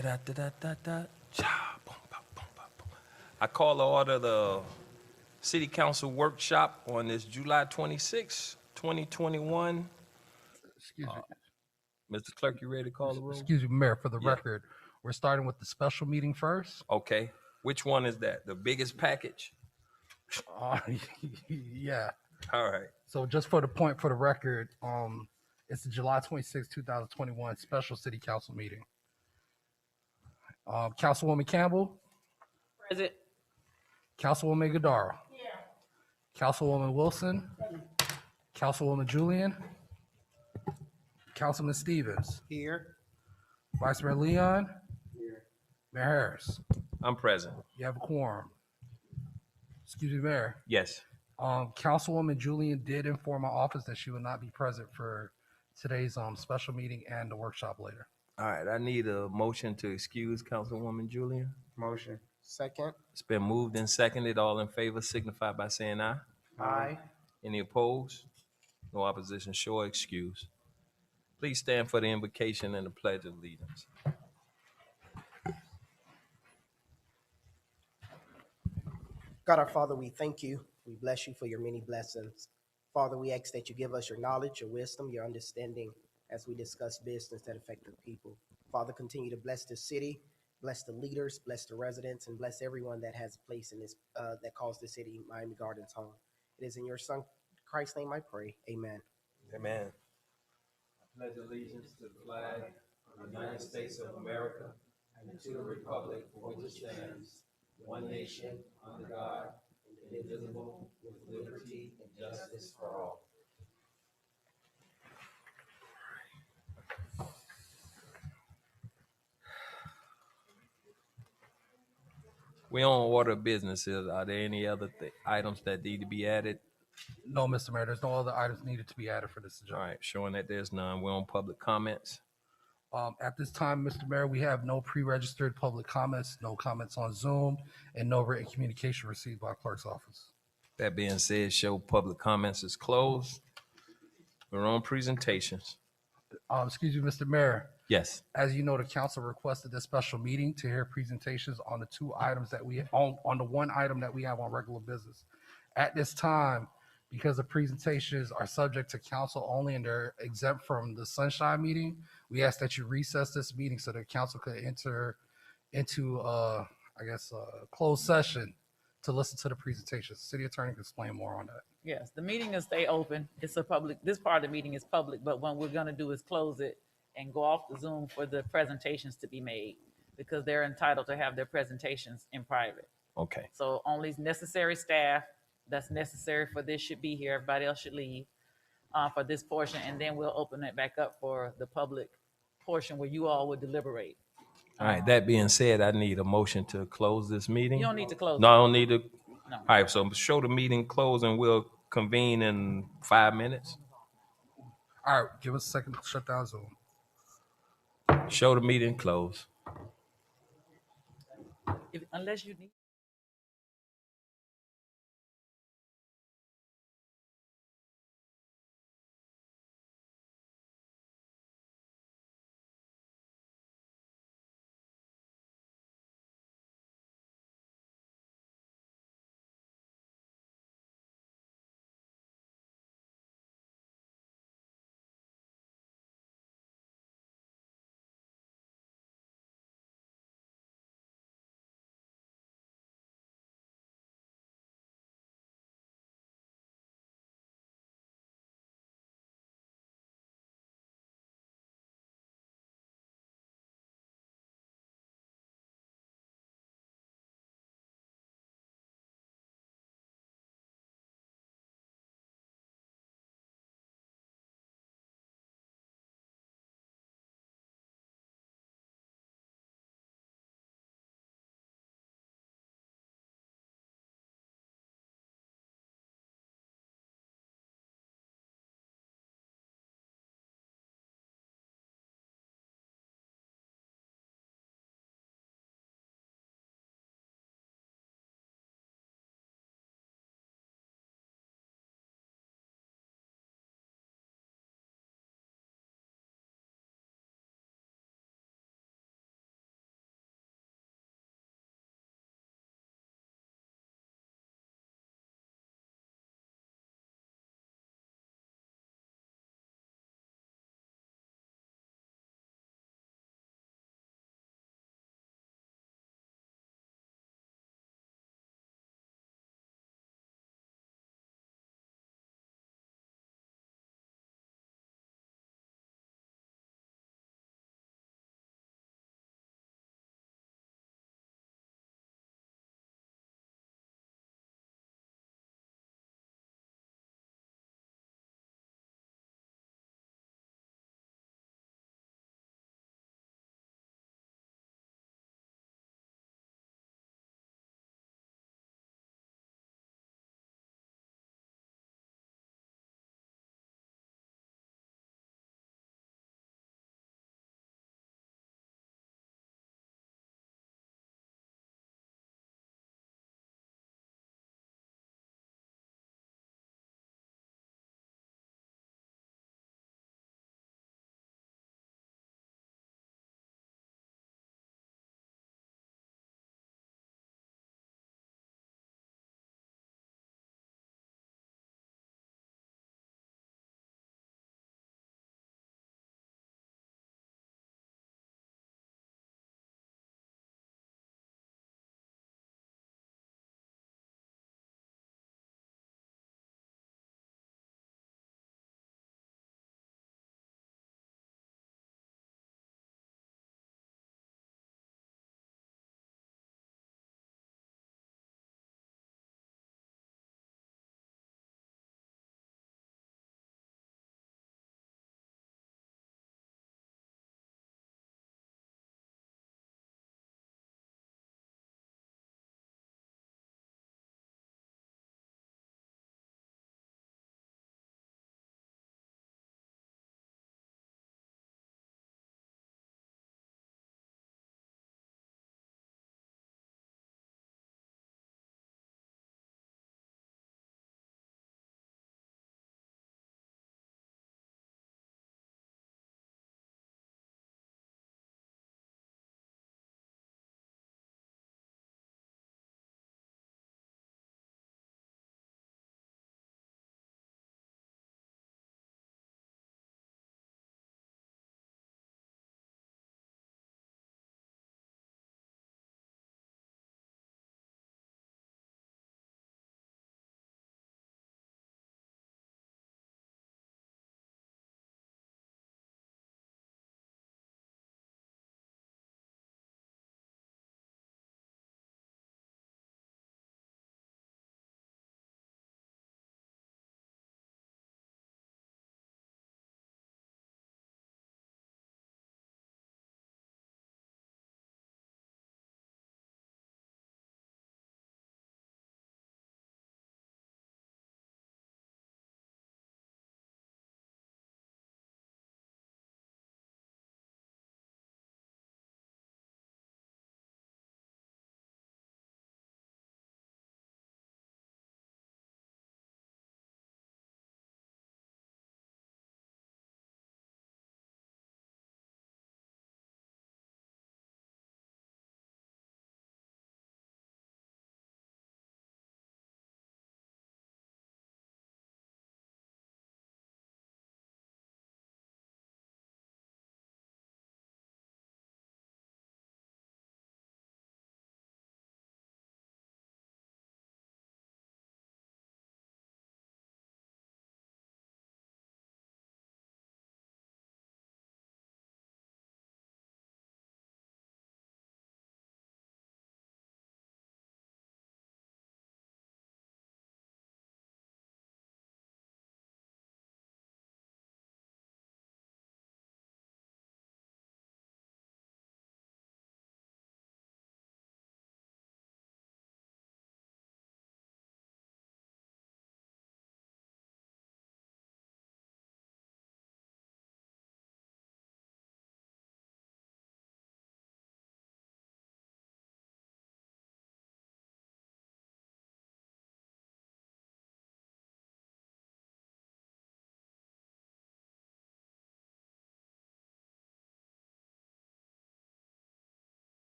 Da-da-da-da-da-da. Cha, boom, boom, boom, boom, boom. I call to order the City Council workshop on this July 26, 2021. Excuse me. Mr. Clerk, you ready to call the roll? Excuse me, Mayor, for the Yeah. record, we're starting with the special meeting first. Okay. Which one is that? The biggest package? Yeah. All right. So just for the point for the record, it's the July 26, 2021 special city council meeting. Councilwoman Campbell, Present. Councilwoman Gadara. Here. Councilwoman Wilson. Councilwoman Julian. Councilman Stevens. Here. Vice Mayor Leon. Here. Mayor Harris. I'm present. You have a quorum. Excuse me, Mayor. Yes. Councilwoman Julian did inform my office that she will not be present for today's special meeting and the workshop later. All right. I need a motion to excuse Councilwoman Julian. Motion. Second. It's been moved and seconded. All in favor signify by saying aye. Aye. Any opposed? No opposition. Show excuse. Please stand for the invocation and the pledge of allegiance. God our Father, we thank you. We bless you for your many blessings. Father, we ask that you give us your knowledge, your wisdom, your understanding as we discuss business that affect the people. Father, continue to bless the city, bless the leaders, bless the residents, and bless everyone that has a place in this, that calls the city Miami Gardens home. It is in your Son, Christ's name I pray. Amen. Amen. I pledge allegiance to the flag of the United States of America and to the republic for which it stands, one nation, under God, indivisible, with liberty and justice for all. We on order of businesses. Are there any other items that need to be added? No, Mr. Mayor, there's no other items needed to be added for this agenda. All right, showing that there's none. We're on public comments. At this time, Mr. Mayor, we have no pre-registered public comments, no comments on Zoom, and no written communication received by clerk's office. That being said, show public comments is closed. We're on presentations. Excuse me, Mr. Mayor. Yes. As you know, the council requested this special meeting to hear presentations on the two items that we on the one item that we have on regular business. At this time, because the presentations are subject to council only and they're exempt from the sunshine meeting, we ask that you recess this meeting so the council could enter into closed session to listen to the presentations. City attorney can explain more on that. Yes, the meeting will stay open. It's a public, this part of the meeting is public, but what we're gonna do is close it and go off the Zoom for the presentations to be made because they're entitled to have their presentations in private. Okay. So only necessary staff that's necessary for this should be here. Everybody else should leave for this portion, and then we'll open it back up for the public portion where you all would deliberate. All right. That being said, I need a motion to close this meeting. You don't need to close. No, I don't need to. No. All right. So show the meeting closed and we'll convene in 5 minutes. All right, give us a second to shut down Zoom. Show the meeting closed. Unless you need.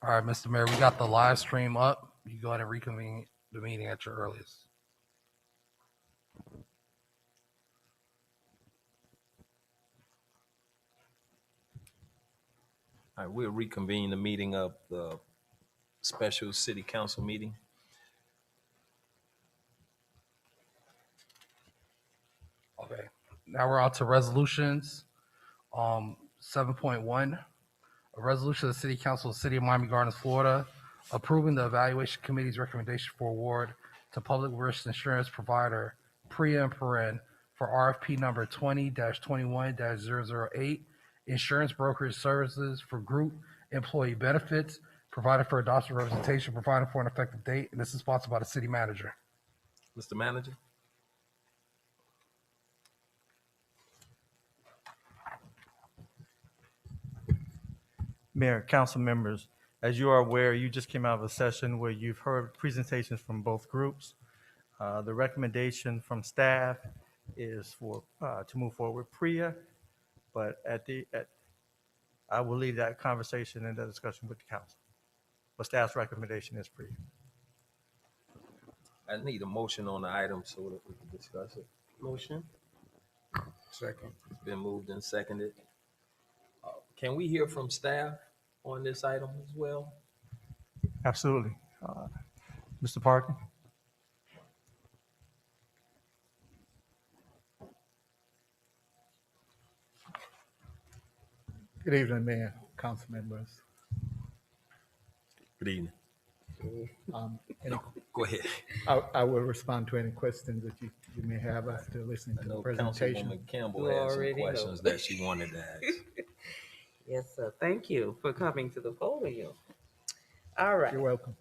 All right, Mr. Mayor, we got the live stream up. You can go ahead and reconvene the meeting at your earliest. All right, we'll reconvene the meeting of the special city council meeting. Okay, now we're on to resolutions. 7.1, a resolution of the City Council of the City of Miami Gardens, Florida, approving the Evaluation Committee's recommendation for award to public risk insurance provider Priya and Paren for RFP number 20-21-008, insurance brokerage services for group employee benefits, provided for adoption representation, provided for an effective date, and this is sponsored by the city manager. Mr. Manager? Mayor, council members, as you are aware, you just came out of a session where you've heard presentations from both groups. The recommendation from staff is for to move forward with Priya, but I will leave that conversation and that discussion with the council. But staff's recommendation is Priya. I need a motion on the item so that we can discuss it. Motion? Second. It's been moved and seconded. Can we hear from staff on this item as well? Absolutely. Mr. Parker? Good evening, Mayor, council members. Good evening. Any- Go ahead. I will respond to any questions that you may have after listening I to the know presentation. Councilwoman Campbell You had some already know. questions that she wanted to ask. Yes, sir. Thank you for coming to the podium. All right. You're welcome.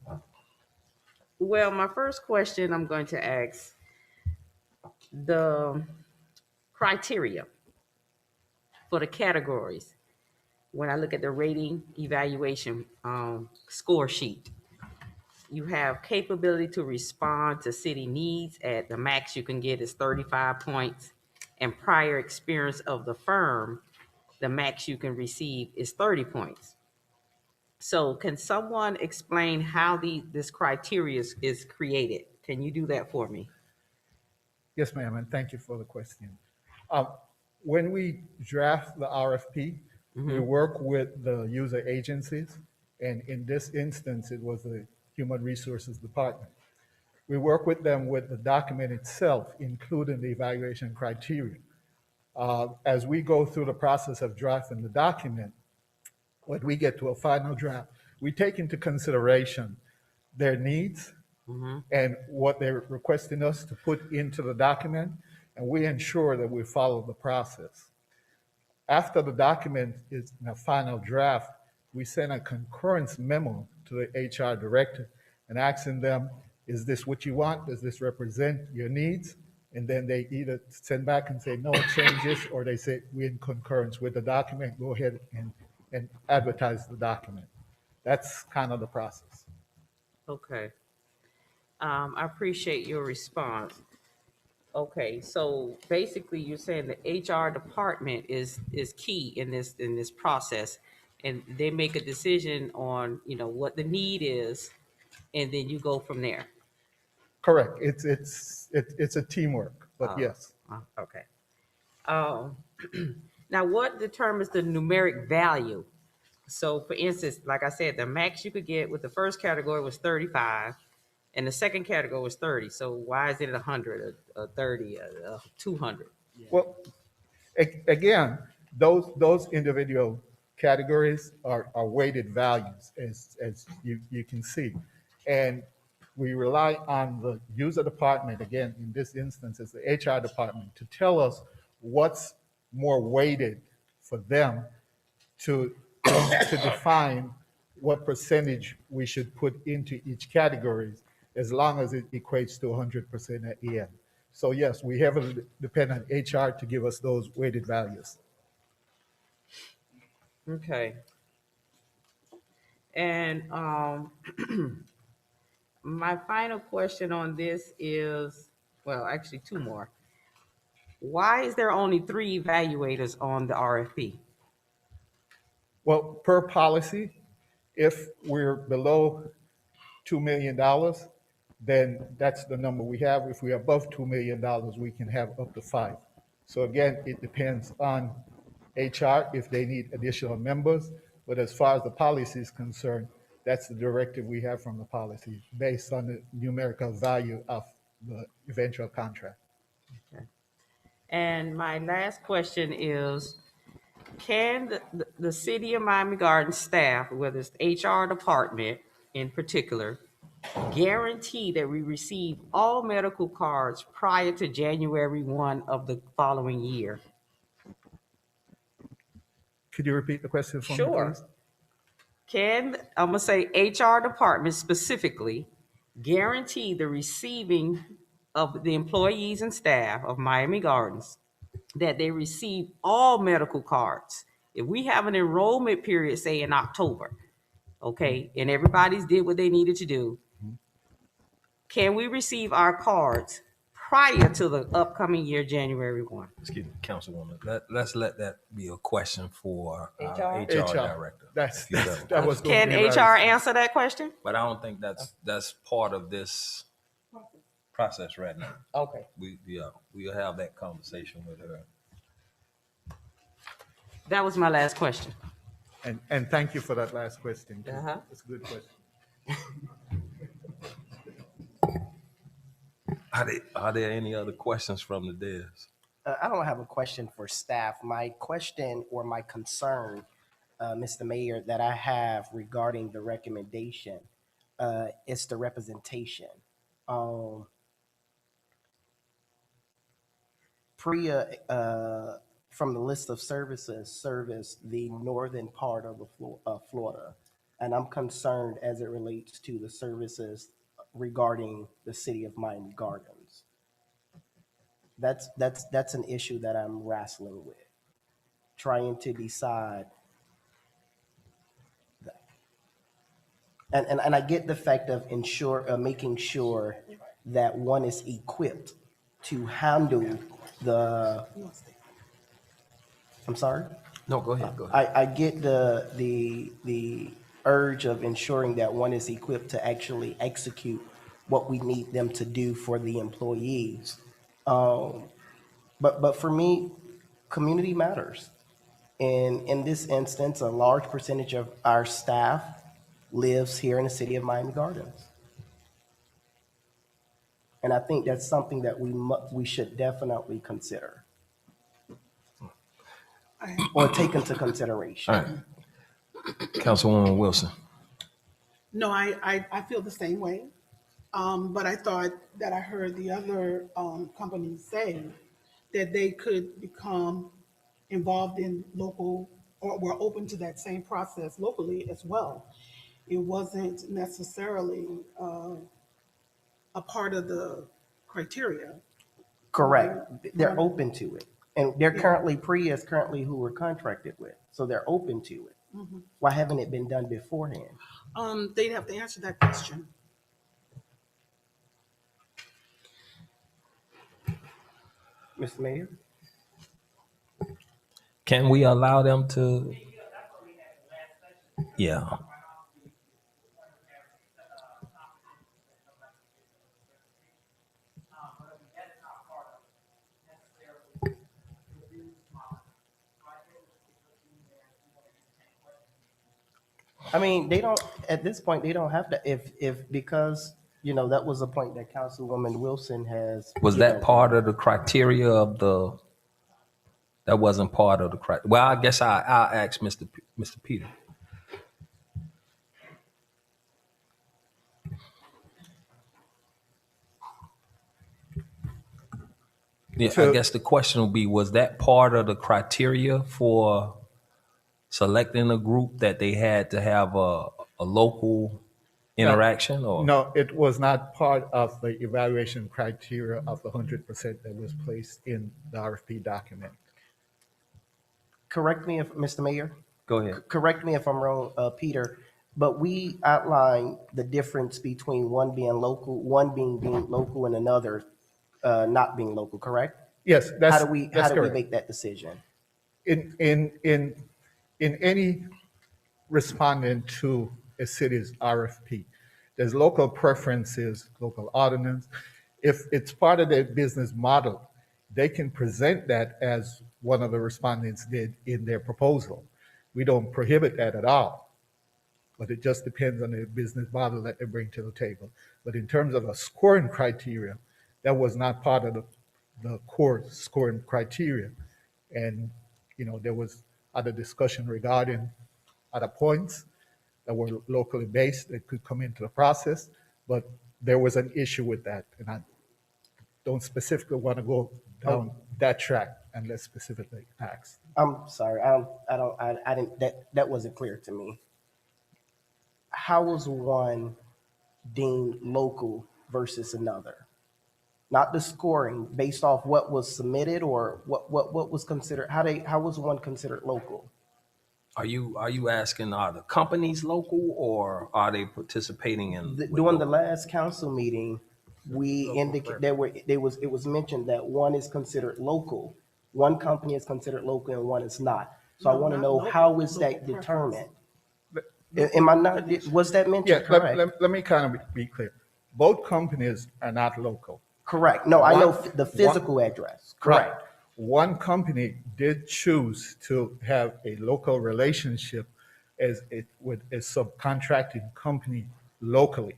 Well, my first question I'm going to ask, the criteria for the categories. When I look at the rating evaluation score sheet, you have capability to respond to city needs at the max you can get is 35 points, and prior experience of the firm, the max you can receive is 30 points. So can someone explain how this criteria is created? Can you do that for me? Yes, ma'am, and thank you for the question. When we draft the RFP, we work with the user agencies, and in this instance, it was the Human Resources Department. We work with them with the document itself, including the evaluation criteria. As we go through the process of drafting the document, when we get to a final draft, we take into consideration their needs and what they're requesting us to put into the document, and we ensure that we follow the process. After the document is in a final draft, we send a concurrence memo to the HR director and asking them, is this what you want? Does this represent your needs? And then they either send back and say no changes, or they say we're in concurrence with the document, go ahead and advertise the document. That's kind of the process. Okay. I appreciate your response. Okay, so basically you're saying the HR department is key in this process, and they make a decision on, what the need is, and then you go from there. Correct. It's a teamwork, but yes. Okay. Now, what determines the numeric value? So, for instance, like I said, the max you could get with the first category was 35, and the second category was 30. So, why is it 100, a 30, a 200? Well, again, those individual categories are weighted values, as you can see. And we rely on the user department, again, in this instance, it's the HR department, to tell us what's more weighted for them to define what percentage we should put into each category, as long as it equates to 100% at the end. So yes, we heavily depend on HR to give us those weighted values. Okay. And my final question on this is, well, actually two more. Why is there only 3 evaluators on the RFP? Well, per policy, If we're below $2 million, then that's the number we have. If we're above $2 million, we can have up to 5. So again, it depends on HR if they need additional members. But as far as the policy is concerned, that's the directive we have from the policy based on the numerical value of the eventual contract. And my last question is, can the City of Miami Gardens staff, whether it's HR department in particular, guarantee that we receive all medical cards prior to January 1 of the following year? Could you repeat the question for me, Sure. please? Can, I'm gonna say HR department specifically, guarantee the receiving of the employees and staff of Miami Gardens that they receive all medical cards? If we have an enrollment period, say in October, okay, and everybody's did what they needed to do, can we receive our cards prior to the upcoming year, January 1? Excuse me, Councilwoman. Let's let that be a question for our HR? HR director. That's, if you will. that was going Can to be HR answer that question? But I don't think that's part of this process right now. Okay. We'll have that conversation with her. That was my last question. And thank you for that last question. Too. Uh-huh. It's a good question. Are there any other questions from the desk? I don't have a question for staff. My question or my concern, Mr. Mayor, that I have regarding the recommendation is the representation. PREA, from the list of services, service the northern part of Florida. And I'm concerned as it relates to the services regarding the city of Miami Gardens. That's an issue that I'm wrestling with, trying to decide. And I get the fact of making sure that one is equipped to handle the. I'm sorry? No, go ahead. Go ahead. I get the urge of ensuring that one is equipped to actually execute what we need them to do for the employees. But for me, community matters. And in this instance, a large percentage of our staff lives here in the city of Miami Gardens. And I think that's something that we should definitely consider or take into consideration. All right. Councilwoman Wilson. No, I feel the same way. But I thought that I heard the other companies say that they could become involved in local, or were open to that same process locally as well. It wasn't necessarily a part of the criteria. Correct. They're open to it. And they're currently, PREA is currently who we're contracted with. So they're open to it. Why haven't it been done beforehand? They'd have to answer that question. Mr. Mayor? Can we allow them to? Yeah. I mean, they don't, at this point, they don't have to, if because, that was a point that Councilwoman Wilson has. Was that part of the criteria of the? That wasn't part of the criteria. Well, I guess I'll ask Mr. Peter. Yeah, I guess the question will be: was that part of the criteria for selecting a group that they had to have a local interaction? Or No, it was not part of the evaluation criteria of the 100% that was placed in the RFP document. Correct me if, Mr. Mayor? Go ahead. Correct me if I'm wrong, Peter, but we outlined the difference between one being being local and another not being local, correct? Yes, that's How do we correct. make that decision? In any respondent to a city's RFP. There's local preferences, local ordinance. If it's part of their business model, they can present that as one of the respondents did in their proposal. We don't prohibit that at all, but it just depends on the business model that they bring to the table. But in terms of a scoring criteria, that was not part of the core scoring criteria. And, there was other discussion regarding other points that were locally based that could come into the process, but there was an issue with that. And I don't specifically want to go down that track unless specifically asked. I'm sorry, I didn't, that wasn't clear to me. How was one deemed local versus another? Not the scoring, based off what was submitted or what was considered, how was one considered local? Are you asking, are the companies local or are they participating in? During the last council meeting, we indicate it was mentioned that one is considered local, one company is considered local and one is not. So I No, want to not know local, how is local that determined? But- Am I not, was that Yeah, mentioned correct? let me kind of be clear. Both companies are not local. Correct. No, I know One- the physical address. Right. Correct. One company did choose to have a local relationship with a subcontracting company locally.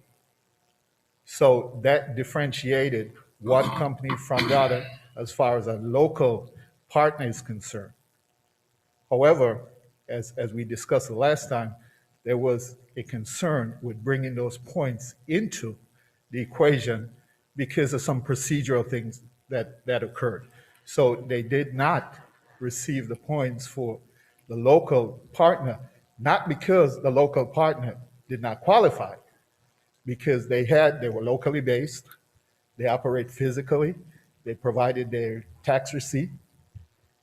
So that differentiated one company from the other as far as a local partner is concerned. However, as we discussed the last time, there was a concern with bringing those points into the equation because of some procedural things that occurred. So they did not receive the points for the local partner, not because the local partner did not qualify, because they were locally based, they operate physically, they provided their tax receipt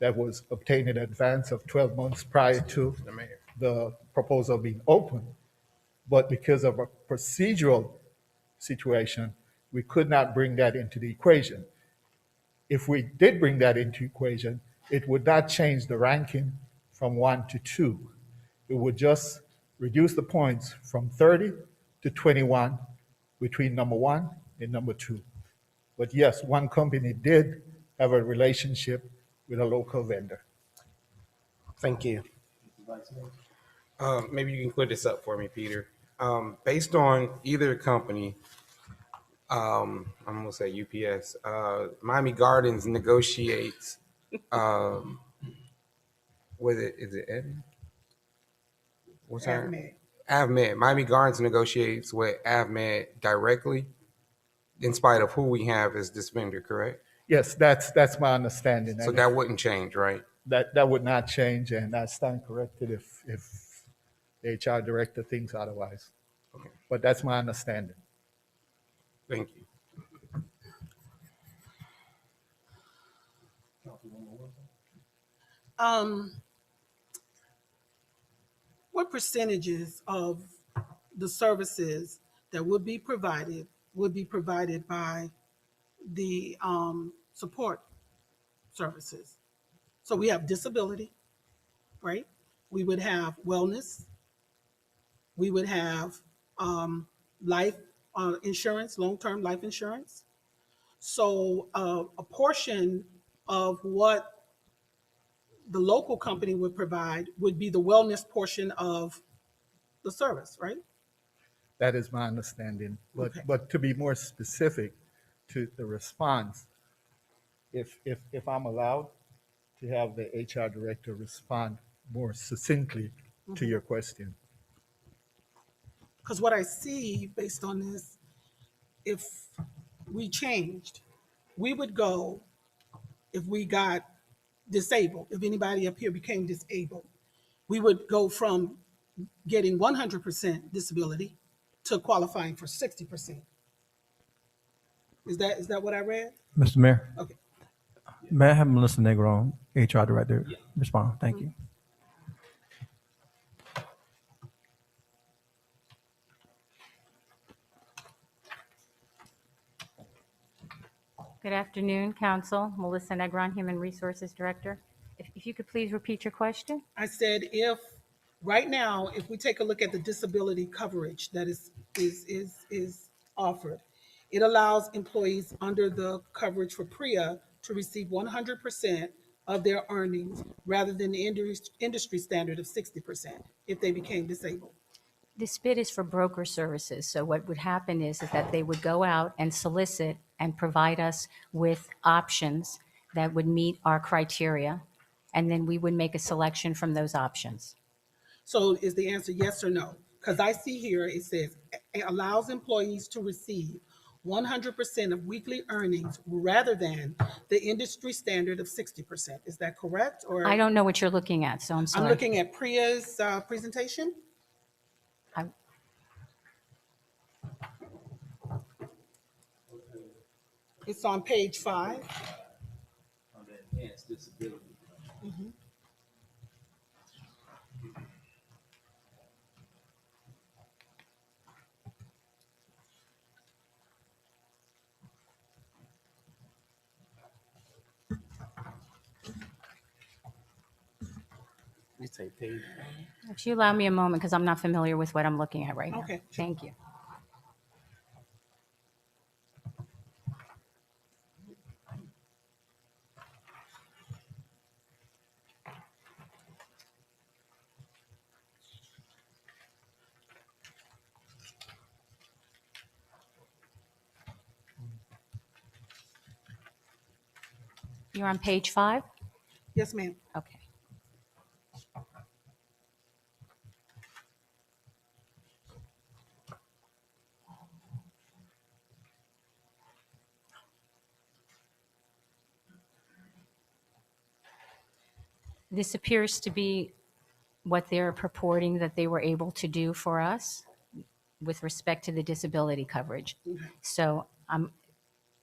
that was obtained in advance of 12 months prior to the proposal being open. But because of a procedural situation, we could not bring that into the equation. If we did bring that into equation, it would not change the ranking from 1 to 2. It would just reduce the points from 30 to 21 between number 1 and number 2. But yes, one company did have a relationship with a local vendor. Thank you. Maybe you can clear this up for me, Peter. Based on either company, I'm gonna say UPS. Miami Gardens negotiates with it. Is it Ed? What's that? AvMed. AvMed. Miami Gardens negotiates with AvMed directly, in spite of who we have as this vendor, correct? Yes, that's my understanding. So And that wouldn't change, right? that would not change, and I stand corrected if the HR director thinks otherwise. Okay. But that's my understanding. Thank you. What percentages of the services that would be provided by the support services? So we have disability, right? We would have wellness. We would have life insurance, long-term life insurance. So a portion of what the local company would provide would be the wellness portion of the service, right? That is my understanding. Okay. But to be more specific to the response, if I'm allowed to have the HR director respond more succinctly to your question. Because what I see based on this, if we changed, we would go, if we got disabled, if anybody up here became disabled, we would go from getting 100% disability to qualifying for 60%. Is that what I read? Mr. Mayor, Okay. may I have Melissa Negron, HR Director, respond? Thank you. Good afternoon, Council. Melissa Negron, Human Resources Director. If you could please repeat your question? I said if right now, if we take a look at the disability coverage that is offered, it allows employees under the coverage for PREA to receive 100% of their earnings rather than the industry standard of 60% if they became disabled. This bid is for broker services. So what would happen is that they would go out and solicit and provide us with options that would meet our criteria. And then we would make a selection from those options. So is the answer yes or no? Because I see here, it says, it allows employees to receive 100% of weekly earnings rather than the industry standard of 60%. Is that correct? Or I don't know what you're looking at, so I'm I'm sorry. looking at Priya's presentation. I- It's on page 5. On the enhanced disability. You say page. If you allow me a moment, because I'm not familiar with what I'm looking at right now. Okay. Thank you. You're on page 5? Yes, ma'am. Okay. This appears to be what they're purporting that they were able to do for us with respect to the disability coverage. So I'm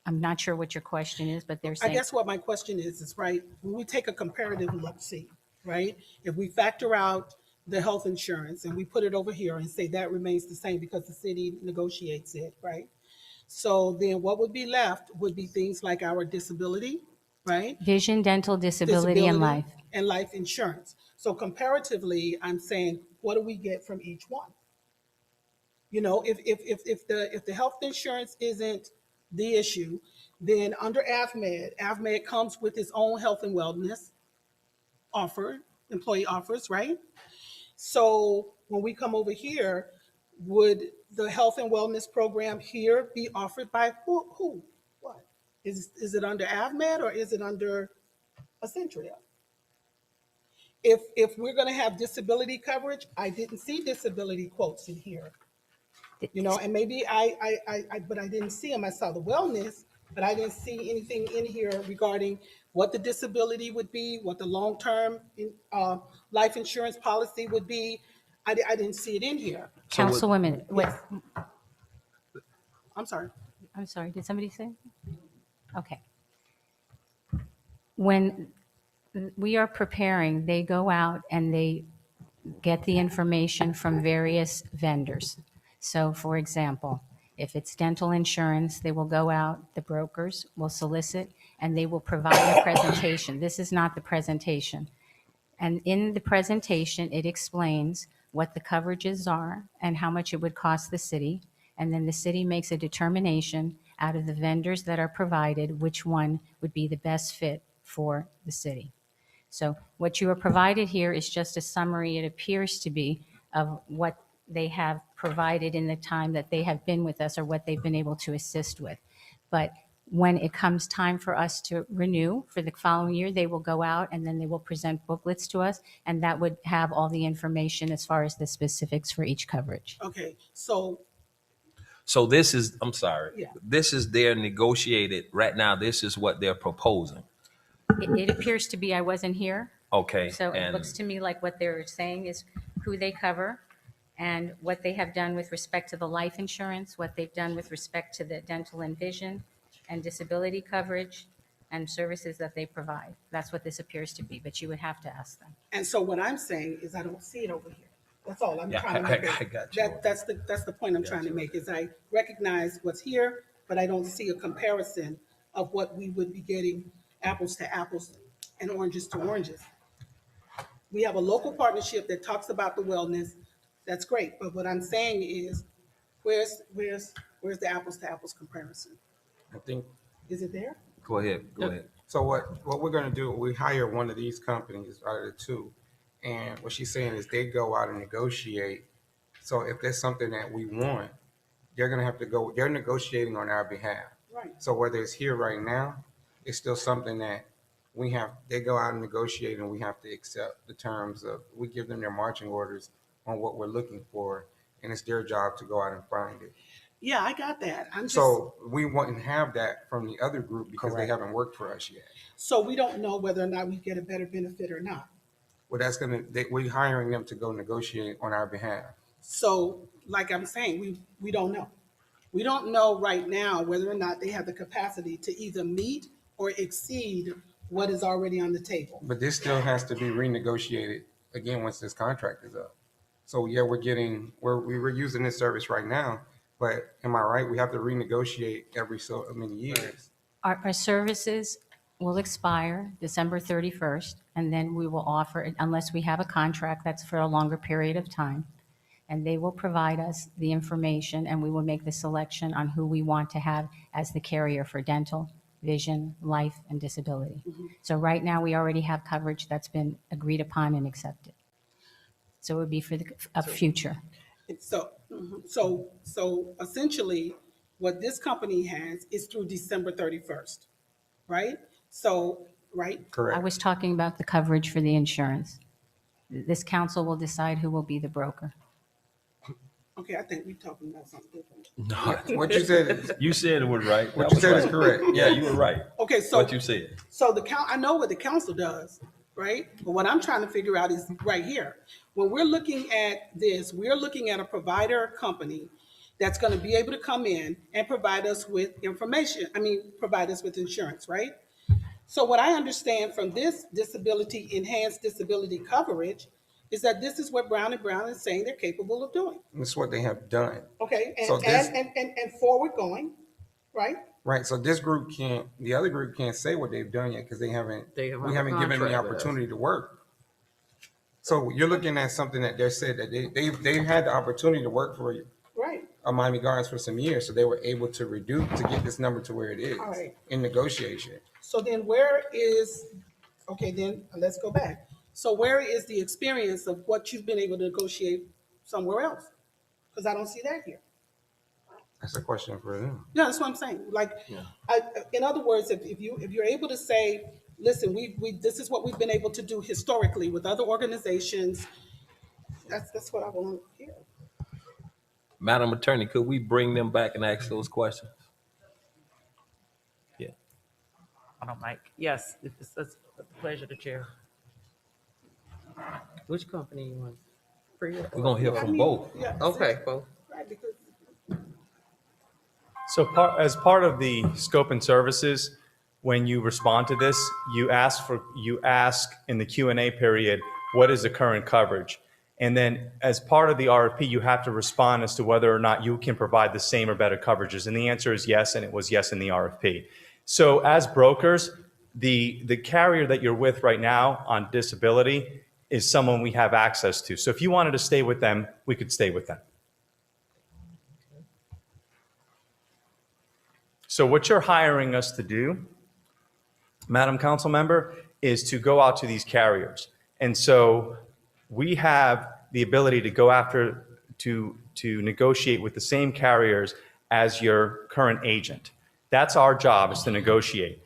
not sure what your question is, but they're I saying. guess what my question is right, when we take a comparative look-see, right? If we factor out the health insurance and we put it over here and say that remains the same because the city negotiates it, right? So then what would be left would be things like our disability, right? Vision, dental, disability, and life. And life insurance. So comparatively, I'm saying, what do we get from each one? You know, if the health insurance isn't the issue, then under AvMed comes with its own health and wellness employee offers, right? So when we come over here, would the health and wellness program here be offered by who? What? Is it under AvMed or is it under Accentria? If we're going to have disability coverage, I didn't see disability quotes in here. You know, and maybe but I didn't see them. I saw the wellness, but I didn't see anything in here regarding what the disability would be, what the long-term life insurance policy would be. I didn't see it in here. Councilwoman, wait, I'm sorry. I'm sorry, did somebody say? Okay. When we are preparing, they go out and they get the information from various vendors. So for example, if it's dental insurance, they will go out, the brokers will solicit, and they will provide a presentation. This is not the presentation. And in the presentation, it explains what the coverages are and how much it would cost the city. And then the city makes a determination out of the vendors that are provided, which one would be the best fit for the city. So what you are provided here is just a summary, it appears to be, of what they have provided in the time that they have been with us or what they've been able to assist with. But when it comes time for us to renew for the following year, they will go out and then they will present booklets to us, and that would have all the information as far as the specifics for each coverage. Okay, so this is, I'm sorry. Yeah. This is their negotiated, right now, this is what they're proposing. It appears to be, I wasn't here, Okay. so it and looks to me like what they're saying is who they cover and what they have done with respect to the life insurance, what they've done with respect to the dental and vision and disability coverage and services that they provide. That's what this appears to be, but you would have to ask them. and so what I'm saying is I don't see it over here. That's all I'm Yeah, trying to make. I got you. That's the point I'm trying to make is I recognize what's here, but I don't see a comparison of what we would be getting apples to apples and oranges to oranges. We have a local partnership that talks about the wellness. That's great. But what I'm saying is, where's the apples to apples comparison? I think, Is it there? Go ahead, go ahead. so what we're gonna do, we hire one of these companies out of the two. And what she's saying is they go out and negotiate. So if there's something that we want, they're gonna have to go, they're negotiating on our behalf. Right. So whether it's here right now, it's still something that they go out and negotiate, and we have to accept the terms of, we give them their marching orders on what we're looking for, and it's their job to go out and find it. Yeah, I got that. I'm just, So we wouldn't have that from the other group because they Correct. haven't worked for us yet. so we don't know whether or not we get a better benefit or not. Well, we're hiring them to go negotiate on our behalf. So, like I'm saying, we don't know. We don't know right now whether or not they have the capacity to either meet or exceed what is already on the table. But this still has to be renegotiated again once this contract is up. So yeah, we're using this service right now, but am I right? We have to renegotiate every so many years. Our services will expire December 31st, and then we will offer, it unless we have a contract that's for a longer period of time, and they will provide us the information, and we will make the selection on who we want to have as the carrier for dental, vision, life, and disability. So right now, we already have coverage that's been agreed upon and accepted. So it would be for a future. So essentially, what this company has is through December 31st, right? So, right? I Correct. was talking about the coverage for the insurance. This council will decide who will be the broker. Okay, I think we're talking about something different. No, What you said is, you said it was right. what That you was said is right. correct. Yeah, you were right. Okay, so What you said. So I know what the council does, right? But what I'm trying to figure out is right here. When we're looking at this, we're looking at a provider company that's going to be able to come in and provide us with information. Provide us with insurance, right? So what I understand from this enhanced disability coverage is that this is what Brown & Brown is saying they're capable of doing. That's what they have done. Okay, So this- and forward going, right? Right. So the other group can't say what they've done yet because we haven't given them the contract with us. opportunity to work. So you're looking at something that they said that they've had the opportunity to work for Right. Miami Gardens for some years, so they were able to reduce to get this number to where it is All right. in negotiation. So then then let's go back. So where is the experience of what you've been able to negotiate somewhere else? Because I don't see that here. That's a question for them. Yeah, that's what I'm saying. Like, in other words, if you're able to say, listen, this is what we've been able to do historically with other organizations, that's what I want to hear. Madam Attorney, could we bring them back and ask those questions? Yeah. On mic. Yes, it's a pleasure to chair. Which company you want? We're gonna hear from both. Yeah, Okay, both. right, because So as part of the scope and services, when you respond to this, you ask in the Q&A period, what is the current coverage? And then as part of the RFP, you have to respond as to whether or not you can provide the same or better coverages. And the answer is yes, and it was yes in the RFP. So as brokers, the carrier that you're with right now on disability is someone we have access to. So if you wanted to stay with them, we could stay with them. So what you're hiring us to do, Madam Council Member, is to go out to these carriers. And so we have the ability to go after, to negotiate with the same carriers as your current agent. That's our job, is to negotiate.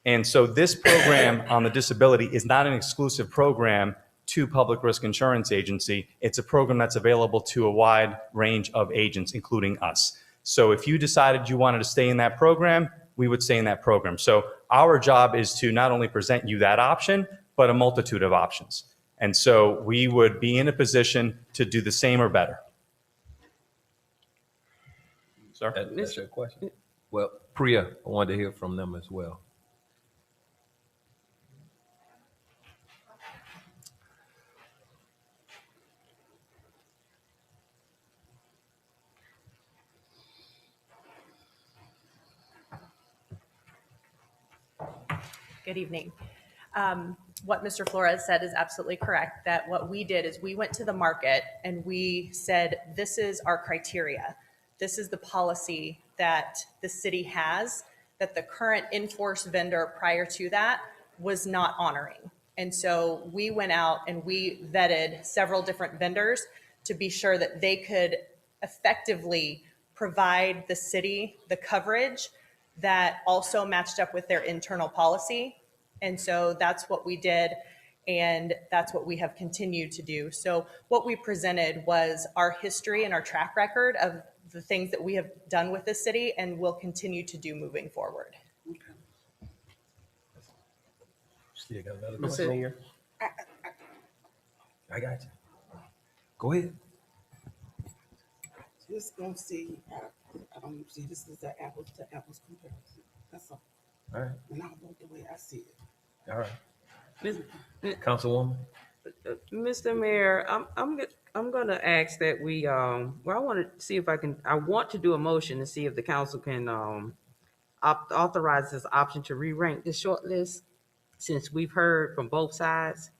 And so this program on the disability is not an exclusive program to Public Risk Insurance Agency. It's a program that's available to a wide range of agents, including us. So if you decided you wanted to stay in that program, we would stay in that program. So our job is to not only present you that option, but a multitude of options. And so we would be in a position to do the same or better. Sir? That's your question. Well, Priya, I wanted to hear from them as well. Good evening. what Mr. Flores said is absolutely correct, that what we did is we went to the market and we said, this is our criteria. This is the policy that the city has, that the current in-force vendor prior to that was not honoring. And so we went out and we vetted several different vendors to be sure that they could effectively provide the city the coverage that also matched up with their internal policy. And so that's what we did, and that's what we have continued to do. So what we presented was our history and our track record of the things that we have done with the city and will continue to do moving forward. Still got another Mr. question? Mayor, I got you. Go ahead. Just gonna see, I don't see this is an apples to apples comparison. That's all. All right. And I'll vote the way I see it. All right. Mis- Councilwoman? Mr. Mayor, I'm going to ask that we, I want to see if I want to do a motion to see if the council can authorize this option to re-rank the shortlist, since we've heard from both sides.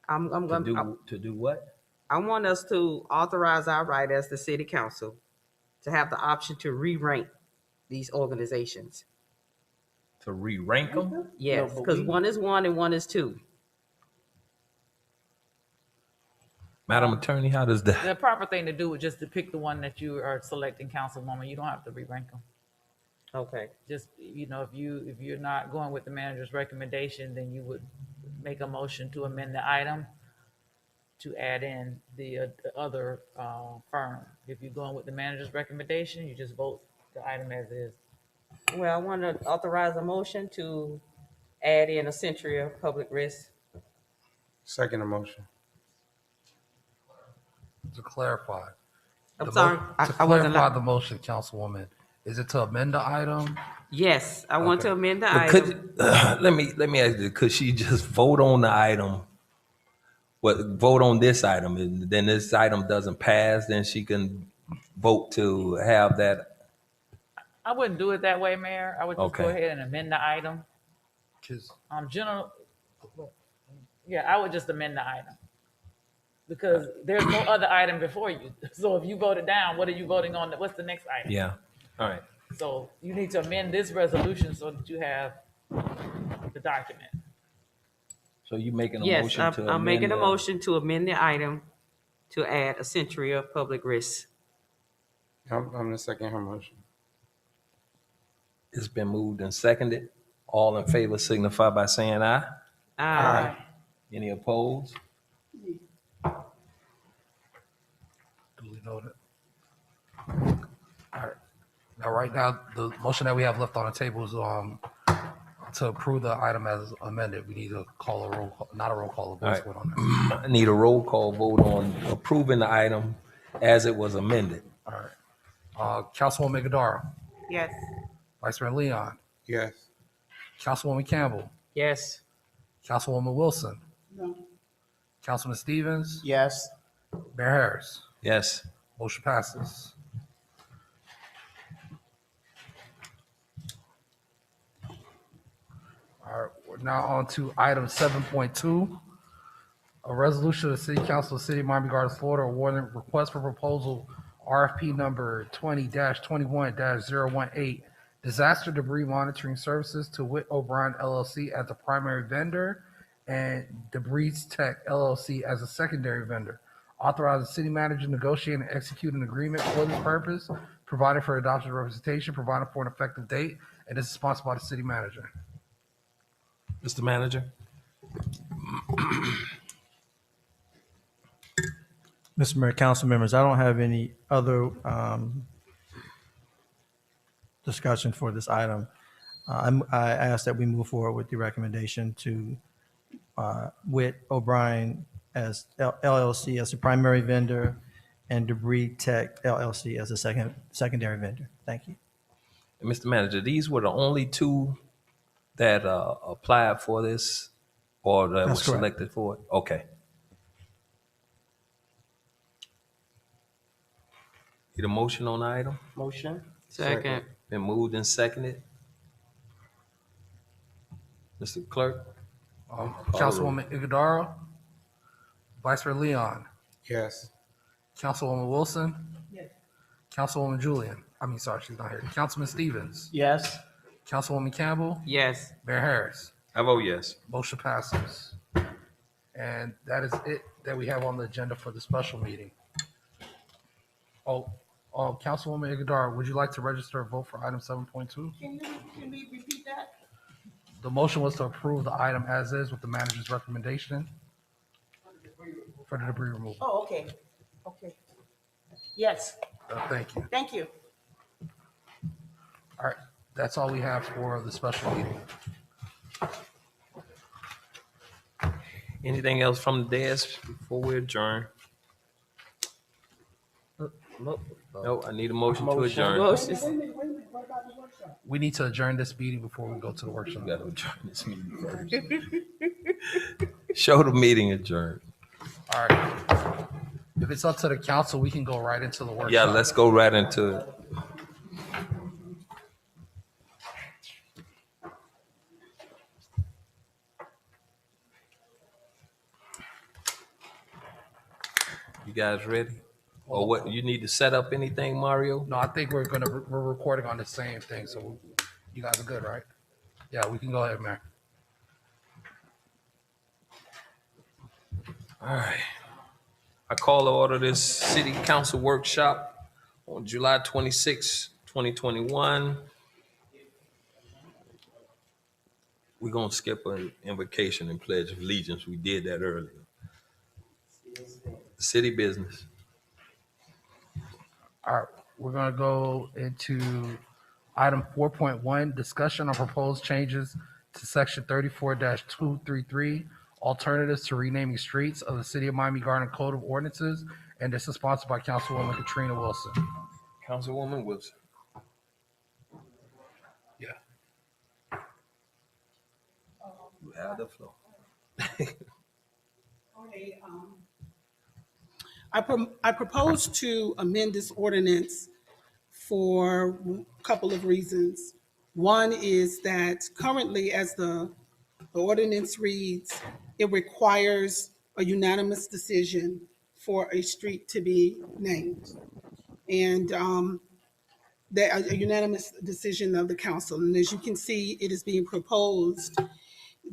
I'm going To do what? I want us to authorize our right as the city council to have the option to re-rank these organizations. To re-rank them? Yes, No, but because we- one is 1 and 1 is 2. Madam Attorney, how does that? The proper thing to do is just to pick the one that you are selecting, Councilwoman. You don't have to re-rank them. Okay. Just, if you're not going with the manager's recommendation, then you would make a motion to amend the item to add in the other firm. If you're going with the manager's recommendation, you just vote the item as is. Well, I want to authorize a motion to add in a century of public risk. Second emotion. To clarify. I'm the sorry, mo- I To wasn't. clarify the motion, Councilwoman, is it to amend the item? Yes, I want to Okay. amend the But item. let me ask you, could she just vote on the item? Vote on this item, and then this item doesn't pass, then she can vote to have that. I wouldn't do it that way, Mayor. I would just go Okay. ahead and amend the item. 'Cause- I would just amend the item. Because there's no other item before you. So if you vote it down, what are you voting on? What's the next item? Yeah. All right. So you need to amend this resolution so that you have the document. So you making a Yes, motion to I'm making a amend motion to amend the item to add a century of public risk. I'm the second her motion. It's been moved and seconded. All in favor signify by saying aye. Aye. Any opposed? Duly noted. All right. Now, right now, the motion that we have left on the table is to approve the item as amended. We need to call a roll call, not a roll call, a voice All vote on that. I need a roll call vote on approving the item as it was amended. All right. Councilwoman Gadara, Yes. Vice Mayor Leon, Yes. Councilwoman Campbell, Yes. Councilwoman Wilson, No. Councilman Stevens, yes. Mayor Harris. Yes. Motion passes. All right, we're now on to item 7.2. A resolution of the City Council of the City of Miami Gardens, Florida, awarding request for proposal RFP number 20-21-018, disaster debris monitoring services to Whit O'Brien LLC as the primary vendor and Debris Tech LLC as a secondary vendor. Authorize the city manager to negotiate and execute an agreement for this purpose, providing for adoption of representation, providing for an effective date, and this is sponsored by the city manager. Mr. Manager? Mr. Mayor, council members, I don't have any other discussion for this item. I ask that we move forward with the recommendation to Whit O'Brien as LLC as the primary vendor and Debris Tech LLC as a secondary vendor. Thank you. Mr. Manager, these were the only two that applied for this or that were That's correct. selected for it? Okay. Need a motion on the item? Motion? Second. Been moved and seconded. Mr. Clerk? Councilwoman Iguodaro, Vice Mayor Leon, Yes. Councilwoman Wilson, Yes. Councilwoman Julian. She's not here. Councilman Stevens, Yes. Councilwoman Campbell, Yes. Mayor Harris. I vote yes. Motion passes. And that is it that we have on the agenda for the special meeting. Councilwoman Iguodaro, would you like to register a vote for item 7.2? Can we repeat that? The motion was to approve the item as is with the manager's recommendation for the debris removal. Oh, okay. Okay. Yes, Thank you. thank you. All right, that's all we have for the special meeting. Anything else from the desk before we adjourn? No, I need a motion to adjourn. Motions. We need to adjourn this meeting before we go to the workshop. We gotta adjourn this meeting first. Show the meeting adjourned. All right. If it's up to the council, we can go right into the workshop. Yeah, let's go right into it. You guys ready? Or what, you need to set up anything, Mario? No, I think we're recording on the same thing, so you guys are good, right? Yeah, we can go ahead, Mayor. All right. I call to order this city council workshop on July 26, 2021. We're gonna skip an invocation and pledge of allegiance. We did that earlier. City business. All right, we're gonna go into item 4.1, discussion on proposed changes to section 34-233, alternatives to renaming streets of the City of Miami Garden Code of Ordinances, and this is sponsored by Councilwoman Katrina Wilson. Councilwoman Wilson. Yeah. You have the floor. Okay, I propose to amend this ordinance for a couple of reasons. One is that currently, as the ordinance reads, it requires a unanimous decision for a street to be named. And that a unanimous decision of the council. And as you can see, it is being proposed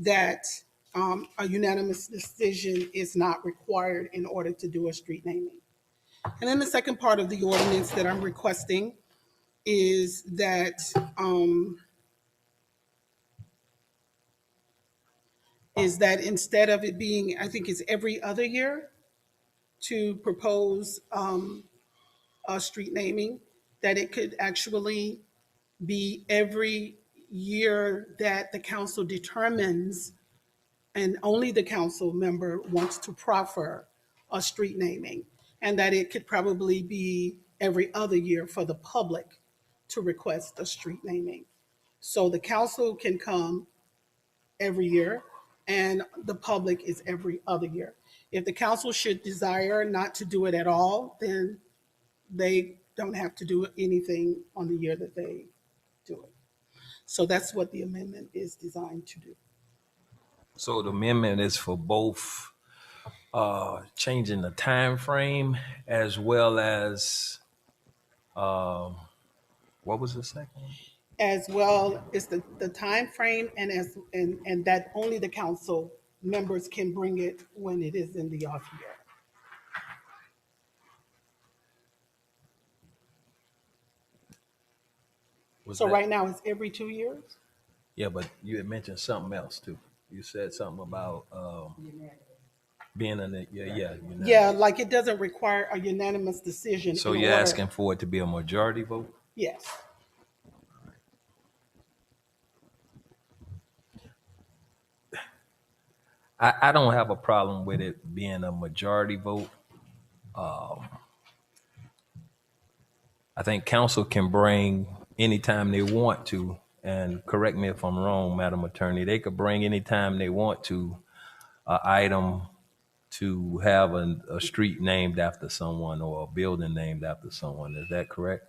that a unanimous decision is not required in order to do a street naming. And then the second part of the ordinance that I'm requesting is that instead of it being, I think it's every other year, to propose a street naming, that it could actually be every year that the council determines and only the council member wants to proffer a street naming, and that it could probably be every other year for the public to request a street naming. So the council can come every year and the public is every other year. If the council should desire not to do it at all, then they don't have to do anything on the year that they do it. So that's what the amendment is designed to do. So the amendment is for both changing the time frame as well as what was the second one? As well as the time frame, and that only the council members can bring it when it is in the off year. So right now it's every 2 years? Yeah, but you had mentioned something else too. You said something about being in the, unanimous. Yeah, like it doesn't require a unanimous decision. So in you're order- asking for it to be a majority vote? Yes. I don't have a problem with it being a majority vote. I think council can bring anytime they want to, and correct me if I'm wrong, Madam Attorney, they could bring anytime they want to an item to have a street named after someone or a building named after someone. Is that correct?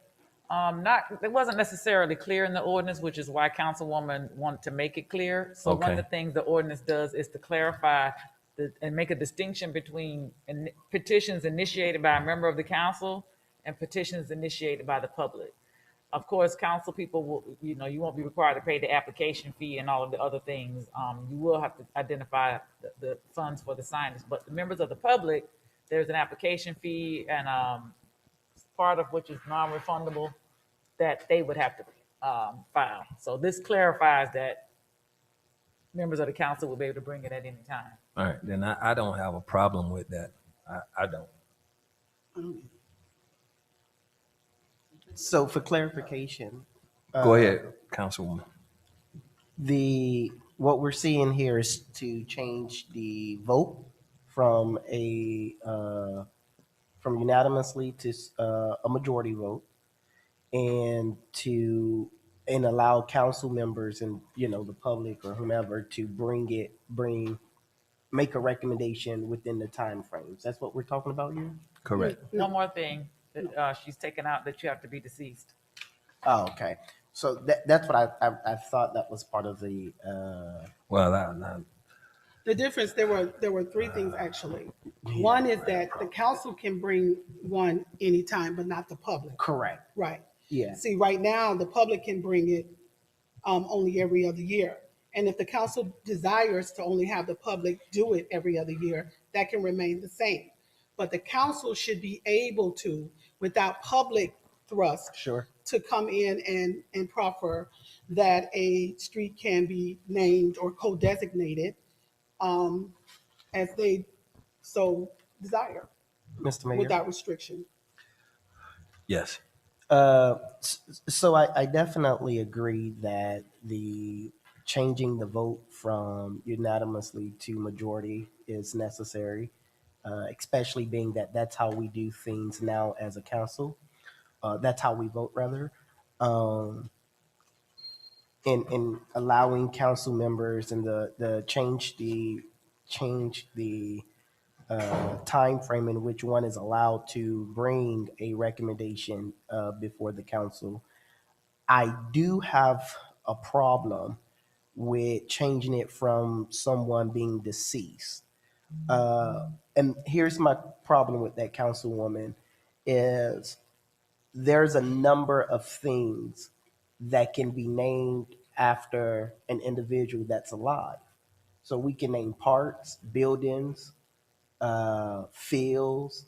It wasn't necessarily clear in the ordinance, which is why Councilwoman wanted to make it clear. So one of the things the ordinance does is to clarify and make a distinction between petitions initiated by a member of the council and petitions initiated by the public. Of course, council people will, you won't be required to pay the application fee and all of the other things. You will have to identify the funds for the signage, but the members of the public, there's an application fee and part of which is non-refundable that they would have to file. So this clarifies that members of the council will be able to bring it at any time. All right, then I don't have a problem with that. I don't. So for clarification, Go ahead, Councilwoman. what we're seeing here is to change the vote from from unanimously to a majority vote, and allow council members and the public or whomever to make a recommendation within the time frames. That's what we're talking about here. Correct. One more thing that she's taken out, that you have to be deceased. Oh, okay. So that's what I thought that was part of the. Well, The difference, there were three things actually. One is that the council can bring one anytime, but not the public. Correct. Right. Yeah. See, right now, the public can bring it only every other year. And if the council desires to only have the public do it every other year, that can remain the same. But the council should be able to, without public thrust, Sure. to come in and proffer that a street can be named or co-designated as they so desire, Mr. Mayor. without restriction. yes. So I definitely agree that changing the vote from unanimously to majority is necessary, especially being that that's how we do things now as a council. That's how we vote, rather. In allowing council members and the change the time frame in which one is allowed to bring a recommendation before the council. I do have a problem with changing it from someone being deceased. And here's my problem with that, Councilwoman, is there's a number of things that can be named after an individual that's alive. So we can name parks, buildings, fields,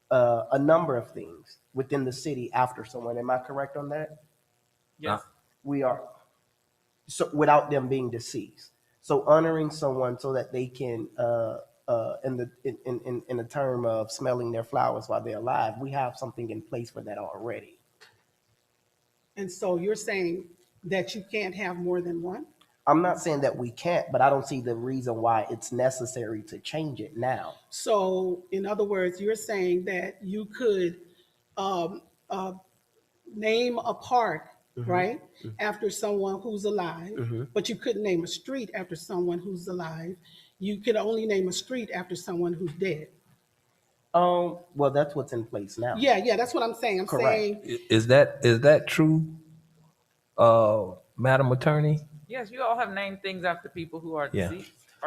a number of things within the city after someone. Am I correct on that? Yes. We are. So without them being deceased. So honoring someone so that they can, in the term of smelling their flowers while they're alive, we have something in place for that already. And so you're saying that you can't have more than one? I'm not saying that we can't, but I don't see the reason why it's necessary to change it now. So in other words, you're saying that you could name a park, right, after someone who's alive, but you couldn't name a street after someone who's alive. You could only name a street after someone who's dead. Well, that's what's in place now. Yeah, that's what I'm saying. I'm Correct. saying, Is that true, Madam Attorney? Yes, you all have named things after people who are Yeah.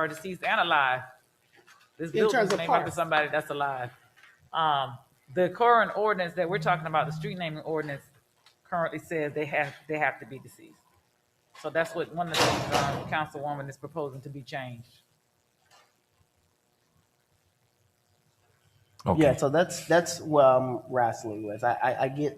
deceased and alive. This In building terms is of named after parks. somebody that's alive. The current ordinance that we're talking about, the street naming ordinance, currently says they have to be deceased. So that's what one of the things Councilwoman is proposing to be changed. Okay. Yeah, so that's what I'm wrestling with. I get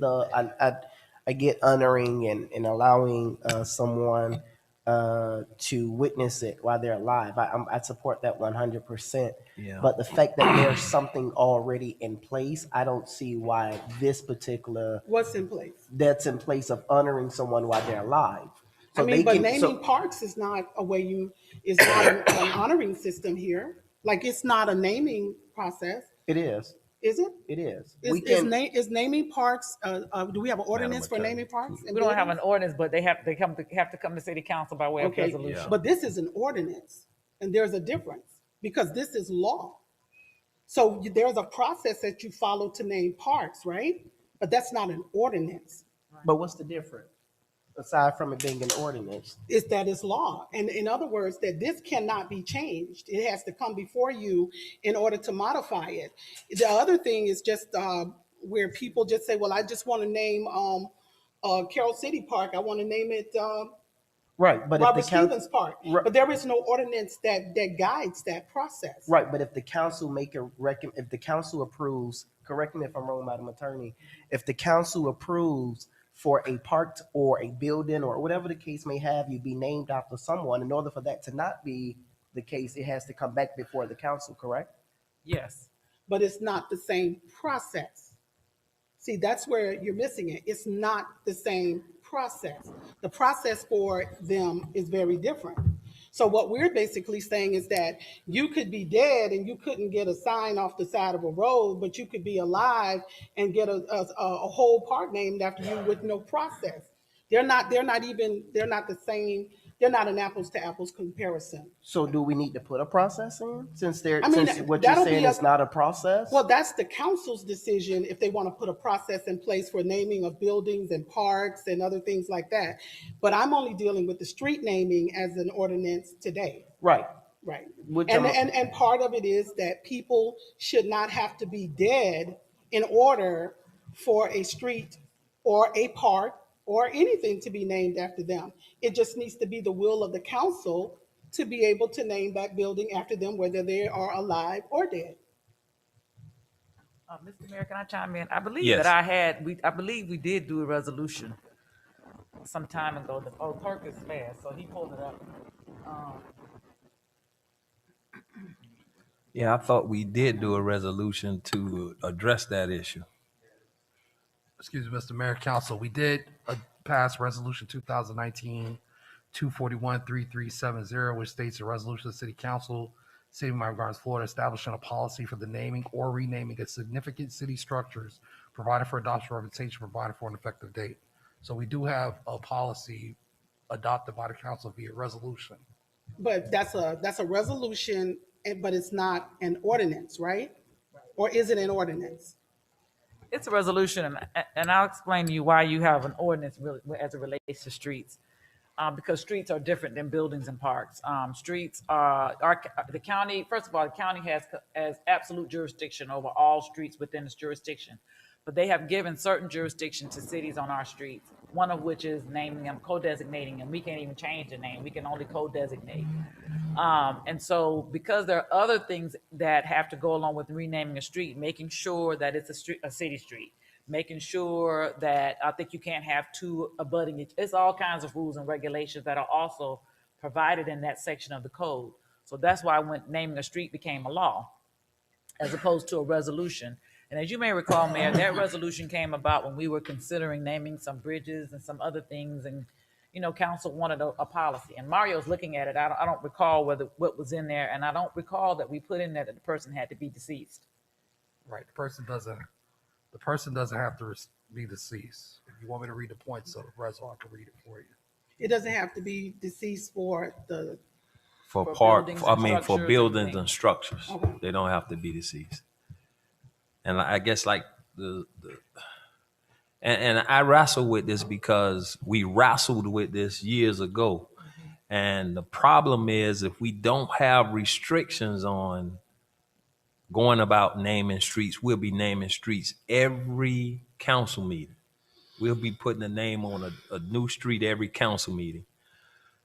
I get honoring and allowing someone to witness it while they're alive. I support that 100%. Yeah. But the fact that there's something already in place, I don't see why this particular what's in place? that's in place of honoring someone while they're alive. I mean, but can- naming parks is not a way is not an honoring system here. Like, it's not a naming process, it is. is it? It is. Is naming parks, do we have an ordinance for naming parks? We don't have an ordinance, but they have to come to city council by way of Okay, resolution. but this is an ordinance, and there's a difference, because this is law. So there's a process that you follow to name parks, right? But that's not an ordinance. Right. But what's the difference, aside from it being an ordinance? Is that it's law. And in other words, that this cannot be changed. It has to come before you in order to modify it. The other thing is just where people just say, well, I just want to name Carroll City Park. I want to name it Right, but Robert if the council, Stevens Park. But there is no ordinance that guides that process. right, but if the council if the council approves, correct me if I'm wrong, Madam Attorney, if the council approves for a park or a building or whatever the case may have, you be named after someone, in order for that to not be the case, it has to come back before the council, correct? Yes. But it's not the same process. See, that's where you're missing it. It's not the same process. The process for them is very different. So what we're basically saying is that you could be dead and you couldn't get a sign off the side of a road, but you could be alive and get a whole park named after you with no process. They're not the same. They're not an apples to apples comparison. So do we need to put a process in, since what you're that'll saying be is not a process? Well, that's the council's decision if they want to put a process in place for naming of buildings and parks and other things like that. But I'm only dealing with the street naming as an ordinance today. Right. Right. Which And part of it is that people should not have to be dead in order for a street or a park or anything to be named after them. It just needs to be the will of the council to be able to name that building after them, whether they are alive or dead. Mr. Mayor, can I chime in? I believe Yes. that I believe we did do a resolution some time ago. Clerk is fast, so he pulled it up. Yeah, I thought we did do a resolution to address that issue. Excuse me, Mr. Mayor, Council, we did pass Resolution 2019-241-3370, which states a resolution of the City Council, City of Miami Gardens, Florida, establishing a policy for the naming or renaming of significant city structures, providing for adoption or revocation, providing for an effective date. So we do have a policy adopted by the council via resolution. But that's a resolution, but it's not an ordinance, right? Or is it an ordinance? It's a resolution, and I'll explain to you why you have an ordinance really as it relates to streets. Because streets are different than buildings and parks. Streets are the county. First of all, the county has absolute jurisdiction over all streets within its jurisdiction, but they have given certain jurisdiction to cities on our streets. One of which is naming them, co-designating them. We can't even change the name; we can only co-designate. And so, because there are other things that have to go along with renaming a street, making sure that it's a city street, making sure that I think you can't have two abutting. It's all kinds of rules and regulations that are also provided in that section of the code. So that's why when naming a street became a law, as opposed to a resolution. And as you may recall, Mayor, that resolution came about when we were considering naming some bridges and some other things, and council wanted a policy. And Mario's looking at it. I don't recall what was in there, and I don't recall that we put in there that the person had to be deceased. Right, the person doesn't have to be deceased. If you want me to read the points of the resolution, I can read it for you. It doesn't have to be deceased for the. For buildings and for structures buildings and and structures, Okay. they don't have to be deceased. And I guess like and I wrestle with this because we wrestled with this years ago. And the problem is, if we don't have restrictions on going about naming streets, we'll be naming streets every council meeting. We'll be putting a name on a new street every council meeting.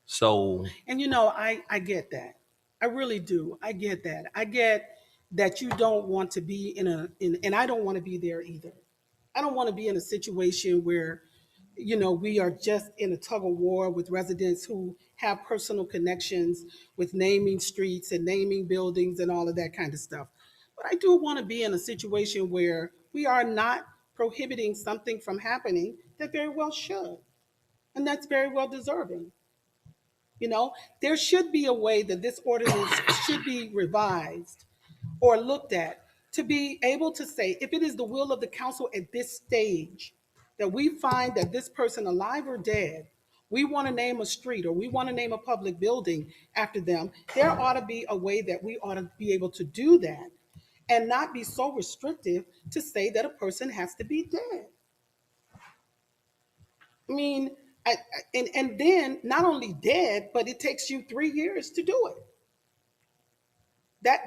So, And I get that. I really do. I get that. I get that you don't want to be and I don't want to be there either. I don't want to be in a situation where, we are just in a tug of war with residents who have personal connections with naming streets and naming buildings and all of that kind of stuff. But I do want to be in a situation where we are not prohibiting something from happening that very well should. And that's very well deserving. There should be a way that this ordinance should be revised or looked at to be able to say, if it is the will of the council at this stage, that we find that this person, alive or dead, we want to name a street or we want to name a public building after them, there ought to be a way that we ought to be able to do that and not be so restrictive to say that a person has to be dead. I mean, and then not only dead, but it takes you 3 years to do it.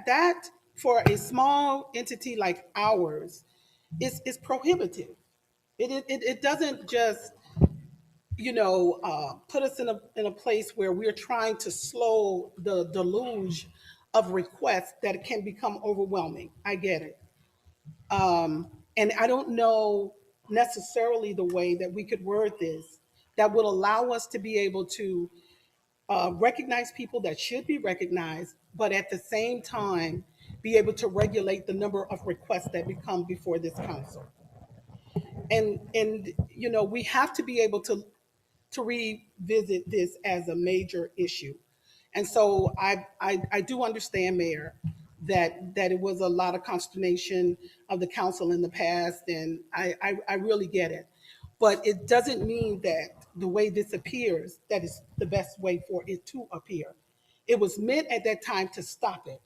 That for a small entity like ours is prohibitive. It doesn't just put us in a place where we're trying to slow the deluge of requests that can become overwhelming. I get it. And I don't know necessarily the way that we could word this that would allow us to be able to recognize people that should be recognized, but at the same time, be able to regulate the number of requests that become before this council. And we have to be able to revisit this as a major issue. And so I do understand, Mayor, that it was a lot of consternation of the council in the past, and I really get it. But it doesn't mean that the way this appears, that is the best way for it to appear. It was meant at that time to stop it.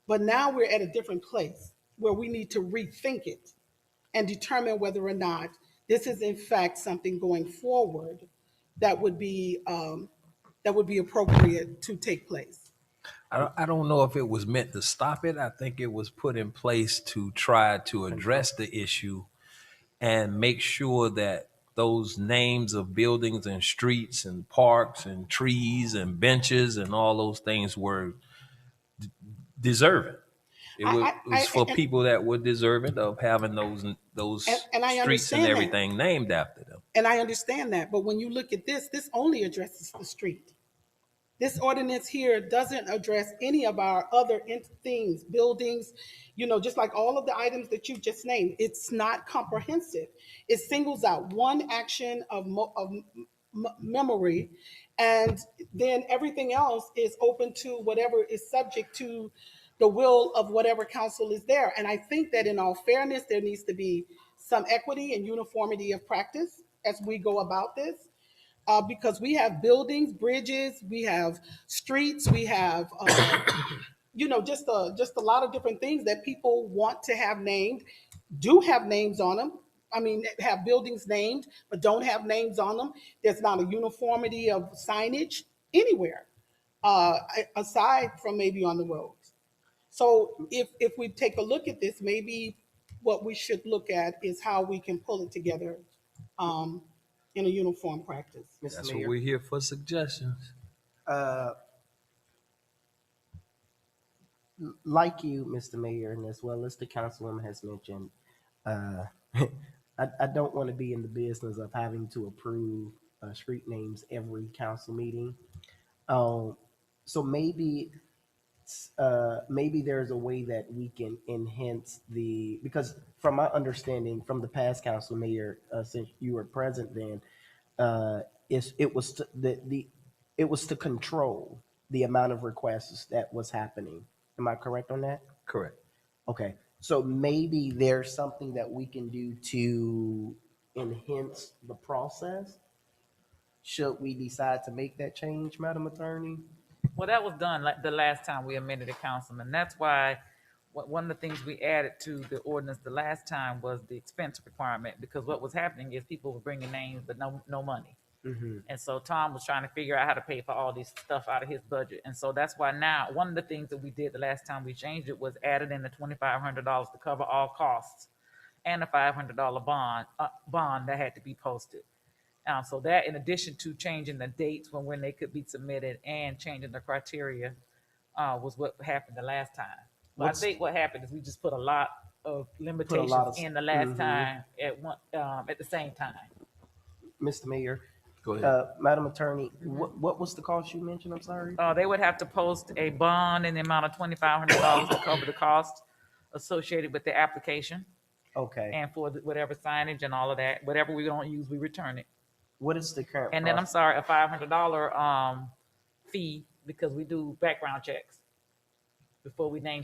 But now we're at a different place where we need to rethink it and determine whether or not this is in fact something going forward that would be appropriate to take place. I don't know if it was meant to stop it. I think it was put in place to try to address the issue and make sure that those names of buildings and streets and parks and trees and benches and all those things were deserving. It was for people that were deserving of having those And I streets and understand everything named after them. And I understand that, but when you look at this only addresses the street. This ordinance here doesn't address any of our other things, buildings, just like all of the items that you just named. It's not comprehensive. It singles out one action of memory, and then everything else is open to whatever is subject to the will of whatever council is there. And I think that in all fairness, there needs to be some equity and uniformity of practice as we go about this. Because we have buildings, bridges, we have streets, we have, just a lot of different things that people want to have named, do have names on them. I mean, have buildings named, but don't have names on them. There's not a uniformity of signage anywhere, aside from maybe on the roads. So if we take a look at this, maybe what we should look at is how we can pull it together in a uniform practice. Mr. That's Mayor, what we're here for, suggestions. Like you, Mr. Mayor, and as well as the councilwoman has mentioned, I don't want to be in the business of having to approve street names every council meeting. So maybe there's a way that we can enhance because from my understanding from the past council mayor, since you were present then, it was to control the amount of requests that was happening. Am I correct on that? Correct. Okay. So maybe there's something that we can do to enhance the process. Should we decide to make that change, Madam Attorney? Well, that was done like the last time we amended the councilman. That's why one of the things we added to the ordinance the last time was the expense requirement, because what was happening is people were bringing names but no money. Mm-hmm. And so Tom was trying to figure out how to pay for all this stuff out of his budget. And so that's why now one of the things that we did the last time we changed it was added in the $2,500 to cover all costs and a $500 bond that had to be posted. So that, in addition to changing the dates when they could be submitted and changing the criteria, was what happened the last time. But I think what happened is we just put a lot of limitations in the last time at the same time. Mr. Mayor, Go ahead. Madam Attorney, what was the cost you mentioned? I'm sorry. They would have to post a bond in the amount of $2,500 to cover the cost associated with the application. Okay. And for whatever signage and all of that, whatever we don't use, we return it. What is the current? And then, I'm sorry, a $500 fee because we do background checks before we name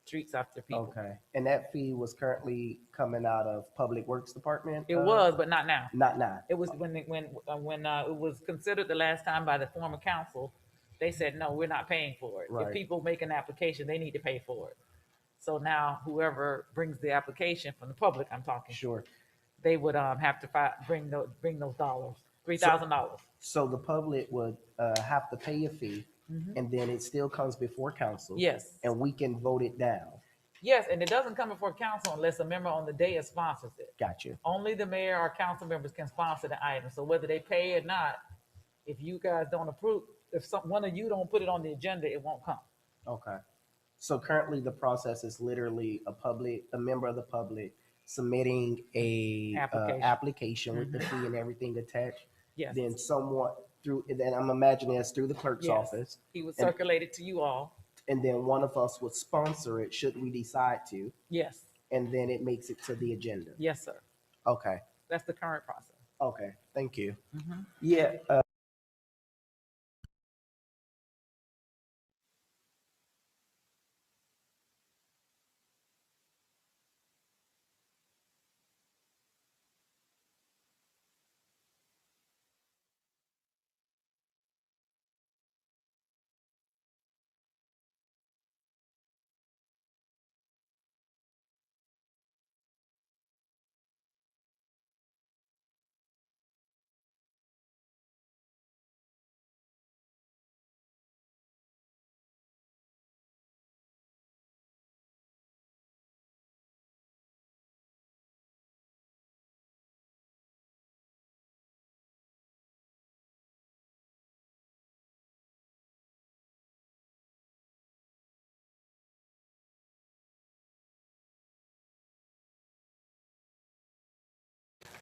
streets after people. Okay. And that fee was currently coming out of Public Works Department? It was, but not now. Not now. It was when it was considered the last time by the former council. They said, no, we're not paying for it. Right. If people make an application, they need to pay for it. So now whoever brings the application from the public, I'm talking. Sure. they would have to bring those dollars, $3,000. So the public would have to pay a fee, and then it still comes before council. Yes. And we can vote it down. Yes, and it doesn't come before council unless a member on the day sponsors it. Gotcha. Only the mayor or council members can sponsor the item. So whether they pay or not, if you guys don't approve, if one of you don't put it on the agenda, it won't come. Okay. So currently the process is literally a member of the public submitting a application with the fee and everything attached. Yes. Then someone then I'm imagining it's through the clerk's Yes. office. He would circulate it to you all. And then one of us would sponsor it should we decide to. Yes. And then it makes it to the agenda. Yes, sir. Okay. That's the current process. Okay. Thank you. Mhm. Yeah.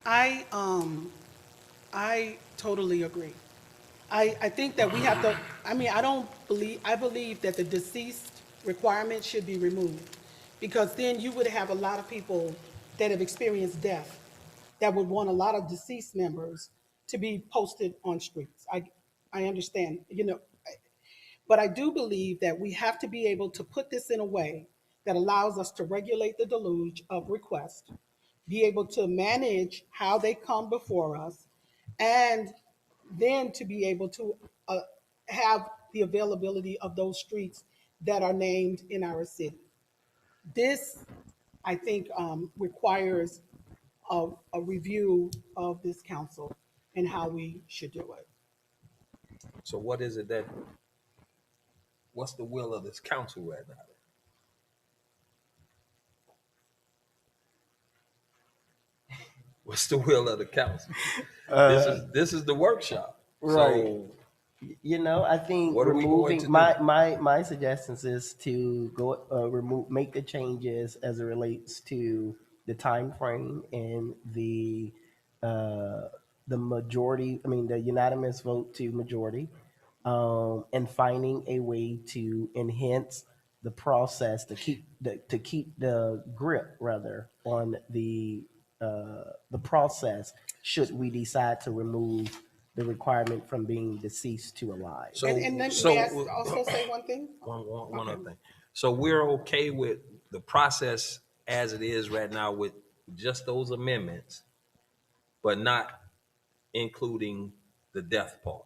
I totally agree. I think that we have to, I believe that the deceased requirement should be removed, because then you would have a lot of people that have experienced death that would want a lot of deceased members to be posted on streets. I understand, but I do believe that we have to be able to put this in a way that allows us to regulate the deluge of requests, be able to manage how they come before us, and then to be able to have the availability of those streets that are named in our city. This, I think, requires a review of this council and how we should do it. So what's the will of this council right now? What's the will of the council? This is the workshop. Right. So I think what are we going removing to my suggestions is to go make the changes as it relates to the time frame and the majority. the unanimous vote to majority, and finding a way to enhance the process to keep the grip rather on the process should we decide to remove the requirement from being deceased to alive. So, And then so may I also say one thing? one other thing. So we're okay with the process as it is right now with just those amendments, but not including the death part.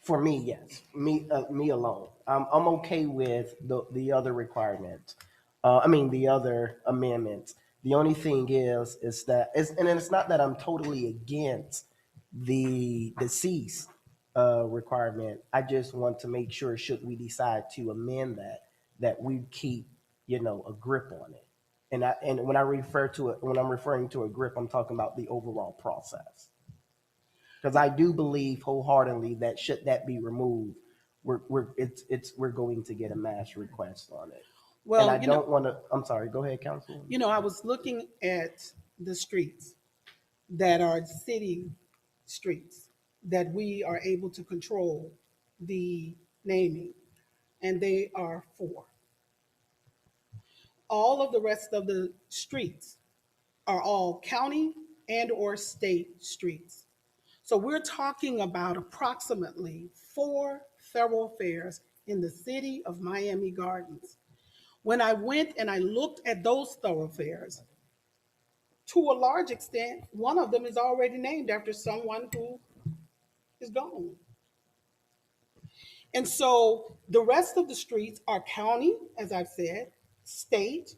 For me, yes. Me alone. I'm okay with the other requirements. The other amendments. The only thing is that it's not that I'm totally against the deceased requirement. I just want to make sure, should we decide to amend that we keep a grip on it. And when I'm referring to a grip, I'm talking about the overall process. Because I do believe wholeheartedly that should that be removed, we're going to get a mass request on it. Well, and I don't want to. I'm sorry. Go ahead, Councilwoman. I was looking at the streets that are city streets that we are able to control the naming, and they are 4. All of the rest of the streets are all county and or state streets. So we're talking about approximately 4 thoroughfares in the city of Miami Gardens. When I went and I looked at those thoroughfares, to a large extent, one of them is already named after someone who is gone. And so the rest of the streets are county, as I've said, state,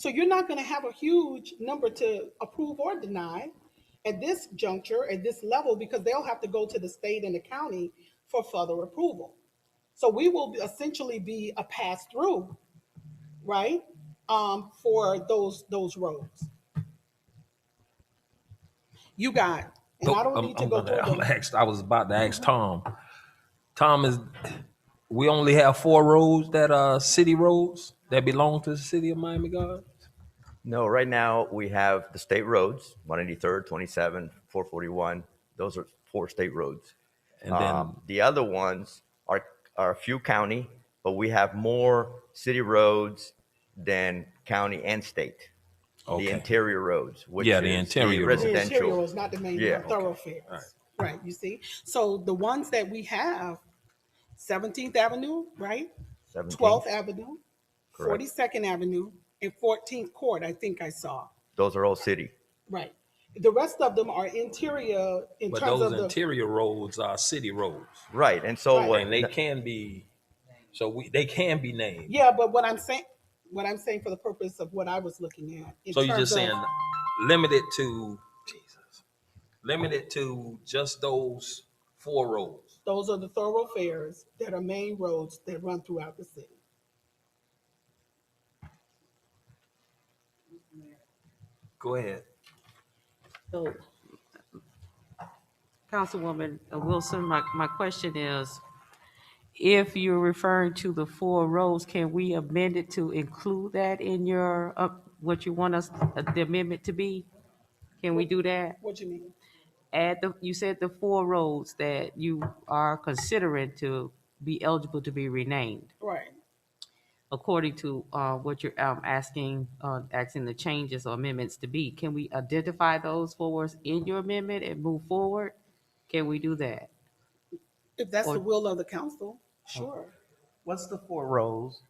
So you're not going to have a huge number to approve or deny at this juncture, at this level, because they'll have to go to the state and the county for further approval. So we will essentially be a pass-through, right, for those roads. You got, and I don't need to go through the. I was about to ask Tom. Tom, we only have 4 roads that are city roads that belong to the city of Miami Gardens? No, right now we have the state roads, 183rd, 27, 441. Those are 4 state roads. And then The other ones are a few county, but we have more city roads than county and state. Okay. The interior roads, which Yeah, the is interior roads. The residential. interior roads, not the main Yeah. thoroughfares. Right, you see? So the ones that we have, 17th Avenue, right? 17th. 12th Avenue, Correct. 42nd Avenue, and 14th Court, I think I saw. Those are all city. Right. The rest of them are interior in But terms those of the. interior roads are city roads. Right. And so Right. And they can be, they can be named. Yeah, but what I'm saying for the purpose of what I was looking at. In So you're terms just of- saying limited to just those 4 roads. Those are the thoroughfares that are main roads that run throughout the city. Go ahead. So, Councilwoman Wilson, my question is, if you're referring to the 4 roads, can we amend it to include that in your, what you want us, the amendment to be? Can we do that? What do you mean? You said the 4 roads that you are considering to be eligible to be renamed. Right. According to what you're asking the changes or amendments to be, can we identify those for us in your amendment and move forward? Can we do that? If that's the will of the council, sure. What's the 4 rows?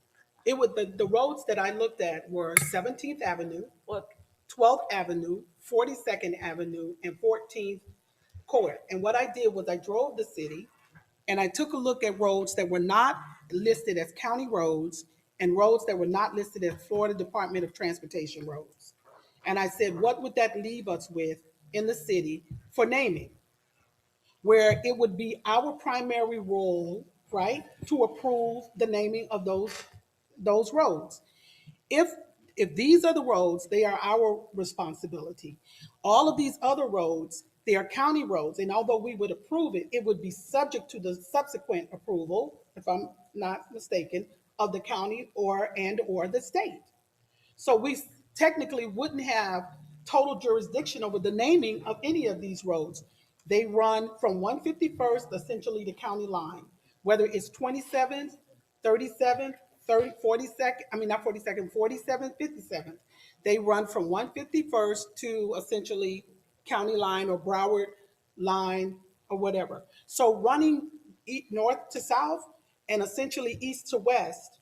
It would, the roads that I looked at were 17th Avenue, What? 12th Avenue, 42nd Avenue, and 14th Court. And what I did was I drove the city and I took a look at roads that were not listed as county roads and roads that were not listed as Florida Department of Transportation roads. And I said, what would that leave us with in the city for naming? Where it would be our primary role, right, to approve the naming of those roads. If these are the roads, they are our responsibility. All of these other roads, they are county roads, and although we would approve it, it would be subject to the subsequent approval, if I'm not mistaken, of the county or the state. So we technically wouldn't have total jurisdiction over the naming of any of these roads. They run from 151st, essentially the county line, whether it's 27th, 37th, 42nd, I mean, not 42nd, 47th, 57th. They run from 151st to essentially county line or Broward line or whatever. So running north to south and essentially east to west,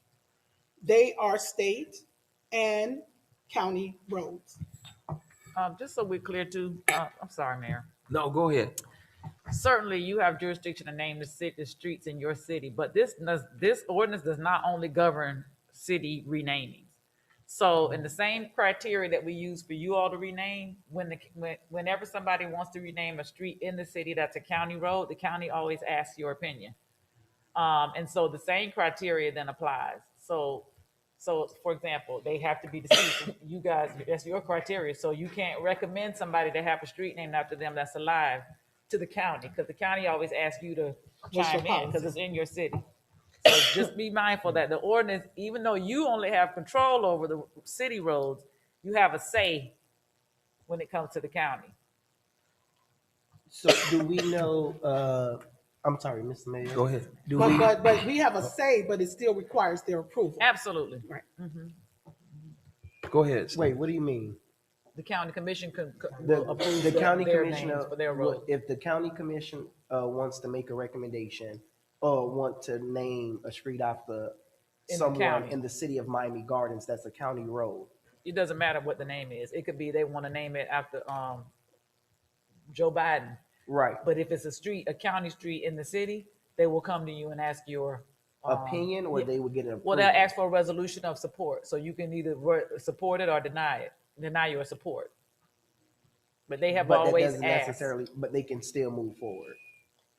they are state and county roads. Just so we're clear too, I'm sorry, Mayor. No, go ahead. Certainly, you have jurisdiction to name the streets in your city, but this ordinance does not only govern city renamings. So, in the same criteria that we use for you all to rename, whenever somebody wants to rename a street in the city that's a county road, the county always asks your opinion, and so the same criteria then applies. So, for example, they have to be deceased. You guys, that's your criteria. So you can't recommend somebody to have a street named after them that's alive to the county, because the county always asks you to chime in because it's in your city. So just be mindful that the ordinance, even though you only have control over the city roads, you have a say when it comes to the county. So do we know, I'm sorry, Mr. Mayor. Go ahead. But we have a say, but it still requires their approval. Absolutely. Right. Go ahead. Wait, what do you mean? The county commission The, will approve the county their commissioner, names for their roads. if the county commission wants to make a recommendation or want to name a street after In the someone county. in the city of Miami Gardens, that's a county road. It doesn't matter what the name is. It could be they want to name it after Joe Biden. Right. But if it's a county street in the city, they will come to you and ask opinion, or they would get an Well, approval? they'll ask for a resolution of support, so you can either support it or deny your support. But they have But that always doesn't asked. necessarily, but they can still move forward.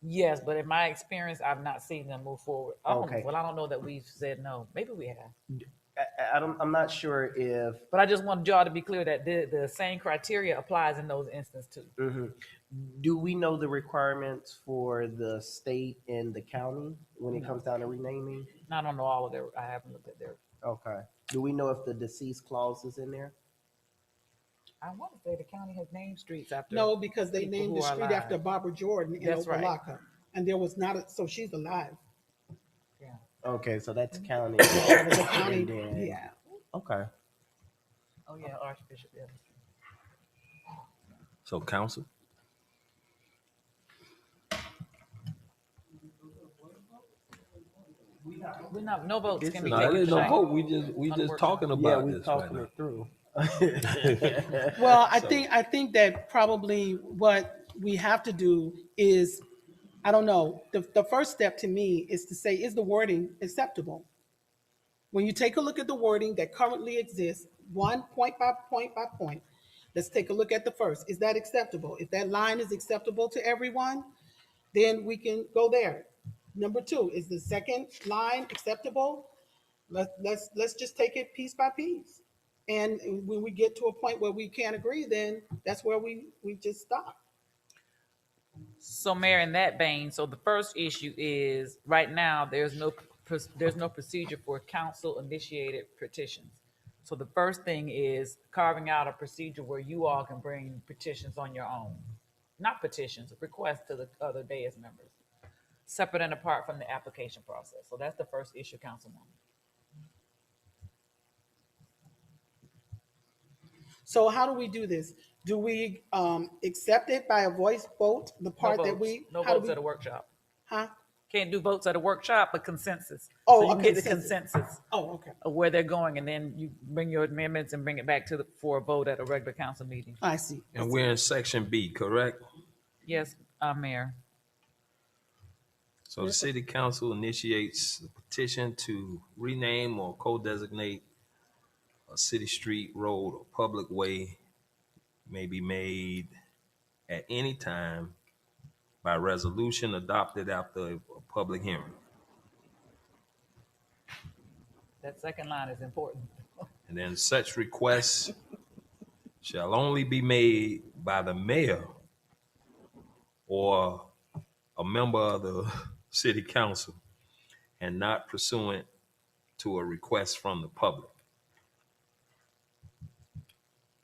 Yes, but in my experience, I've not seen them move forward. Okay. Well, I don't know that we've said no. Maybe we have. I'm not sure if, But I just wanted y'all to be clear that the same criteria applies in those instances too. do we know the requirements for the state and the county when it comes down to renaming? I don't know all of their. I haven't looked at their. Okay. Do we know if the deceased clause is in there? I want to say the county has named streets after. No, because they people named who the are street alive. after Barbara Jordan in That's right. Opa-locka. And there was not, so she's alive. Yeah. Okay, so that's county. That was a county, And then- yeah. Okay. Oh yeah, Archbishop Evans. So council? We're not. No votes can be No, taken there ain't no tonight. vote. We just talking Yeah, about we this talking right it through. Well, I think that probably what we have to do is, I don't know, the first step to me is to say, is the wording acceptable? When you take a look at the wording that currently exists, point by point, let's take a look at the first. Is that acceptable? If that line is acceptable to everyone, then we can go there. Number two, is the second line acceptable? Let's just take it piece by piece. And when we get to a point where we can't agree, then that's where we just stop. So, Mayor, in that vein, so the first issue is right now there's no procedure for council-initiated petitions. So the first thing is carving out a procedure where you all can bring petitions on your own, not petitions, requests to the other dais members, separate and apart from the application process. So that's the first issue, Councilwoman. So how do we do this? Do we accept it by a voice vote? The part No that votes. we No how do votes we- at a workshop. Huh? Can't do votes at a workshop, but consensus. Oh, So you a get the consensus. consensus Oh, okay. of where they're going, and then you bring your amendments and bring it back for a vote at a regular council meeting. I see. And we're in section B, correct? Yes, Mayor. So the city council initiates a petition to rename or co-designate a city street, road, or public way may be made at any time by resolution adopted after a public hearing. That second line is important. And then such requests shall only be made by the mayor or a member of the city council and not pursuant to a request from the public.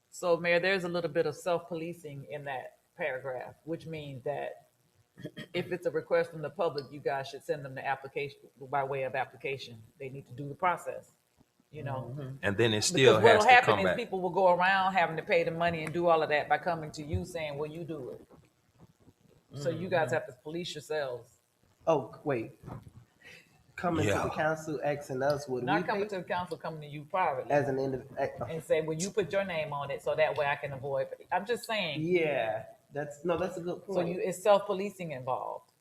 So, Mayor, there's a little bit of self-policing in that paragraph, which means that if it's a request from the public, you guys should send them the application by way of application. They need to do the process, you know? And then it still Because has what'll to happen come is back. people will go around having to pay the money and do all of that by coming to you saying, well, you do it. So you guys have to police yourselves. Oh, wait. Coming to Yeah. the council, asking us, would we Not coming pay to the council, coming to you privately as an individual? and say, well, you put your name on it so that way I can avoid. I'm just saying. Yeah, that's a good So point. it's self-policing involved.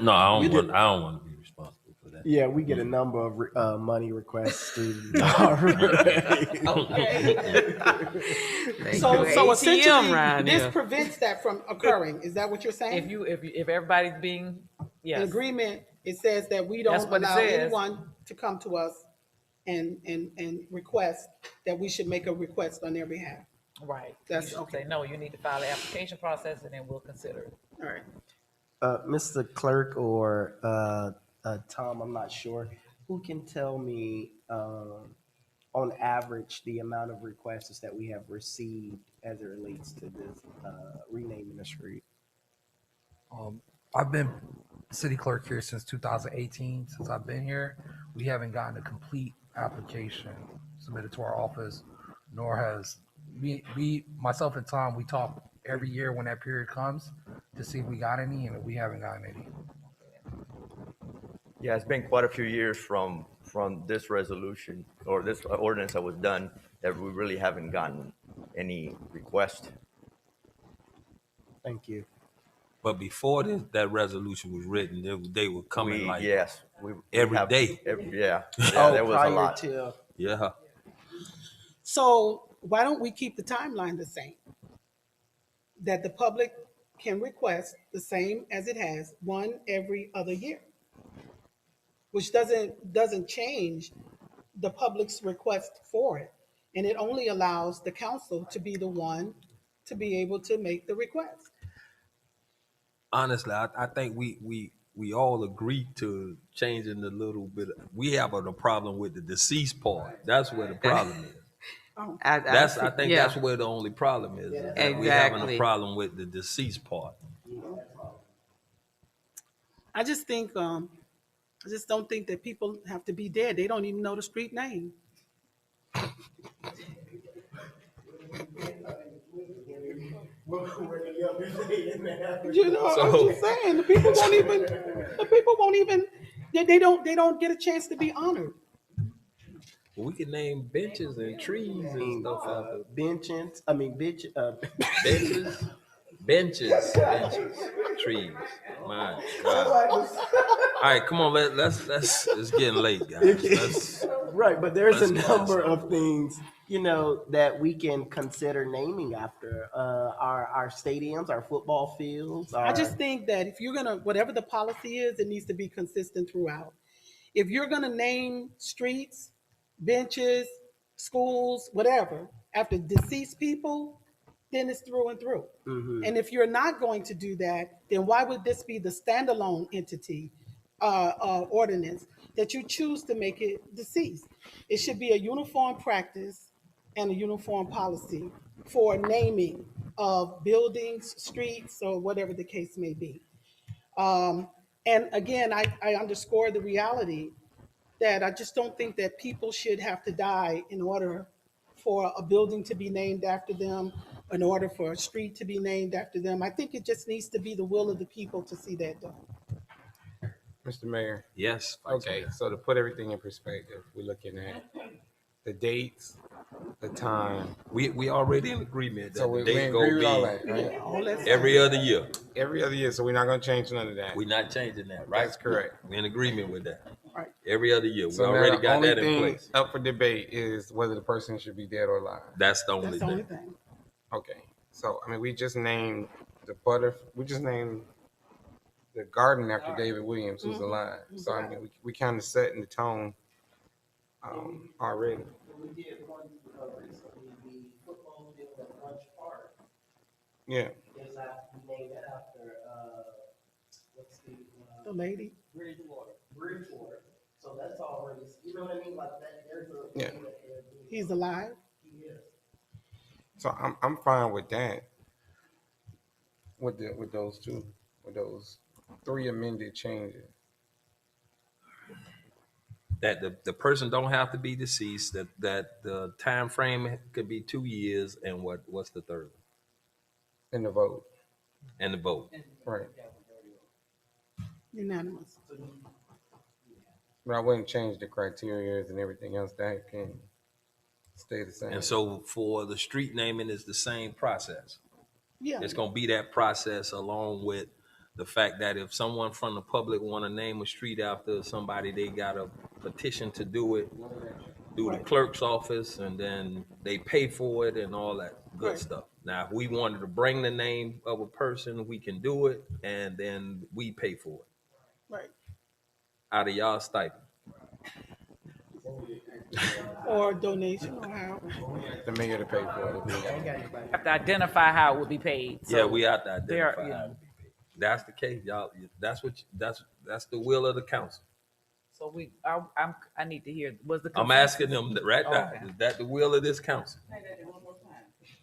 No, I don't want to be responsible for that. Yeah, we get a number of money requests through. So essentially, around this here. prevents that from occurring. Is that what you're saying? If everybody's being, In yes. agreement, it says that we That's don't what it allow says. anyone to come to us and request that we should make a request on their behalf. Right. That's You should okay. say, no, you need to file the application process and then we'll consider it. All right. Mr. Clerk or Tom, I'm not sure, who can tell me on average the amount of requests that we have received as it relates to this renaming the street? I've been city clerk here since 2018. Since I've been here, we haven't gotten a complete application submitted to our office, nor has myself and Tom, we talk every year when that period comes to see if we got any, and we haven't gotten any. Yeah, it's been quite a few years from this resolution or this ordinance that was done that we really haven't gotten any request. Thank you. But before that resolution was written, they were coming like Yes. every have- day. Yeah. Oh, There was a prior lot. to, Yeah. So why don't we keep the timeline the same? That the public can request the same as it has, one every other year, which doesn't change the public's request for it. And it only allows the council to be the one to be able to make the request. Honestly, I think we all agree to changing the little bit. We have a problem with the deceased part. That's where the problem is. I think yeah. that's where the only problem is that we're having a Exactly. problem with the deceased part. I just think, I just don't think that people have to be dead. They don't even know the street name. You know, I'm just saying, the people won't even, they don't get a chance to be honored. Well, we can name benches and trees and stuff after benches, benches, trees. My God. All right, come on, let's it's getting late, guys. right, but there's a let's number of things, that we can consider naming after our stadiums, our football fields. I just think that if you're gonna, whatever the policy is, it needs to be consistent throughout. If you're gonna name streets, benches, schools, whatever, after deceased people, then it's through and through. And if you're not going to do that, then why would this be the standalone entity ordinance that you choose to make it deceased? It should be a uniform practice and a uniform policy for naming of buildings, streets, or whatever the case may be. And again, I underscore the reality that I just don't think that people should have to die in order for a building to be named after them, in order for a street to be named after them. I think it just needs to be the will of the people to see that done. Mr. Mayor. Yes. Okay, so to put everything in perspective, we're looking at the dates, the time. We already in agreement that So the we date agree with all gonna that, right? All that's be every other year. Every other year, so we're not gonna change none of that. We're not changing that, right? That's correct. We're in agreement with that. Right. Every other year. We So now already the got only that in thing place. up for debate is whether the person should be dead or alive. That's the only That's the thing. only thing. Okay, so I mean, we just named the garden after David Williams, who's alive. So I mean, we kind of setting the tone already. We did one recently, the football field at Lunch Park. Yeah. Is that we named it after what's The lady. Bridgewater. So that's already, you know what I mean? Like that. There's a Yeah. He's alive. He is. So I'm fine with that. With those three amended changes. That the person don't have to be deceased, that the time frame could be 2 years, and what's the third one? And the vote. And the vote. Right. Unanimous. But I wouldn't change the criteria and everything else. That can stay the same. And so for the street naming, is the same process. Yeah. It's gonna be that process, along with the fact that if someone from the public want to name a street after somebody, they got a petition to do it through the clerk's office, and then they pay for it and all that good Right. stuff. Now, if we wanted to bring the name of a person, we can do it, and then we pay for it Right. out of y'all stipend. Or donation or however. The mayor to pay for it. Have to identify how it would be paid. Yeah, we have to there, identify. you know. That's the case, y'all. That's the will of the council. So I need to hear. Was the I'm consensus- asking them right now. Okay. Is that the will of this council?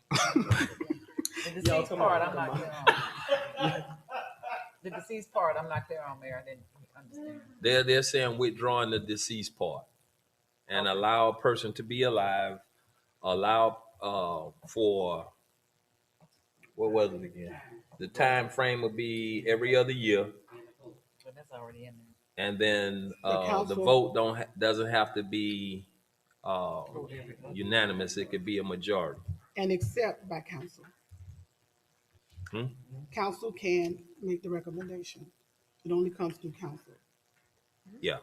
The deceased part, I'm not clear on. The deceased part, I'm not clear on, Mayor. I didn't understand. They're saying withdrawing the deceased part and allow a person to be alive. Allow for what was it again? The time frame will be every other year, But that's already in there. and then the council- vote doesn't have to be unanimous. It could be a majority. And accept by council. Council can make the recommendation. It only comes through council. Yeah.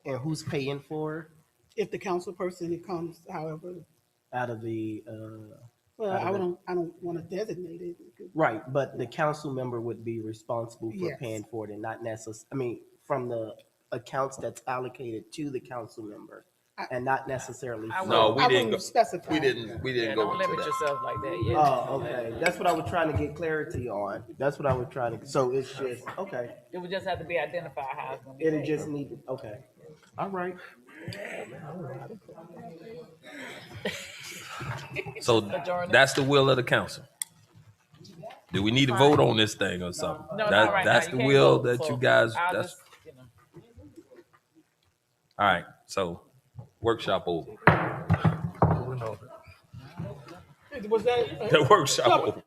And who's paying for If the council person, it comes however, out of the, well, Out of I don't want to designate it. right, but the council member would be responsible for Yes. paying for it and not from the accounts that's allocated to the council member and not necessarily. I for- No, we I didn't wouldn't go, specify. we didn't Yeah, go don't into limit that. yourself like that. Yeah. Oh, okay. That's what I was trying to get clarity on. That's what I was trying to, so it's just, okay. It would just have to be identified how it's gonna be It'll paid. just need, okay. All right. So Adjourn it. that's the will of the council. Do we need to vote on this thing or something? No, That- not right now. That's You the can't will vote, that so you guys, I'll that's, just, all right, so workshop over. Moving over. Was that? The workshop over.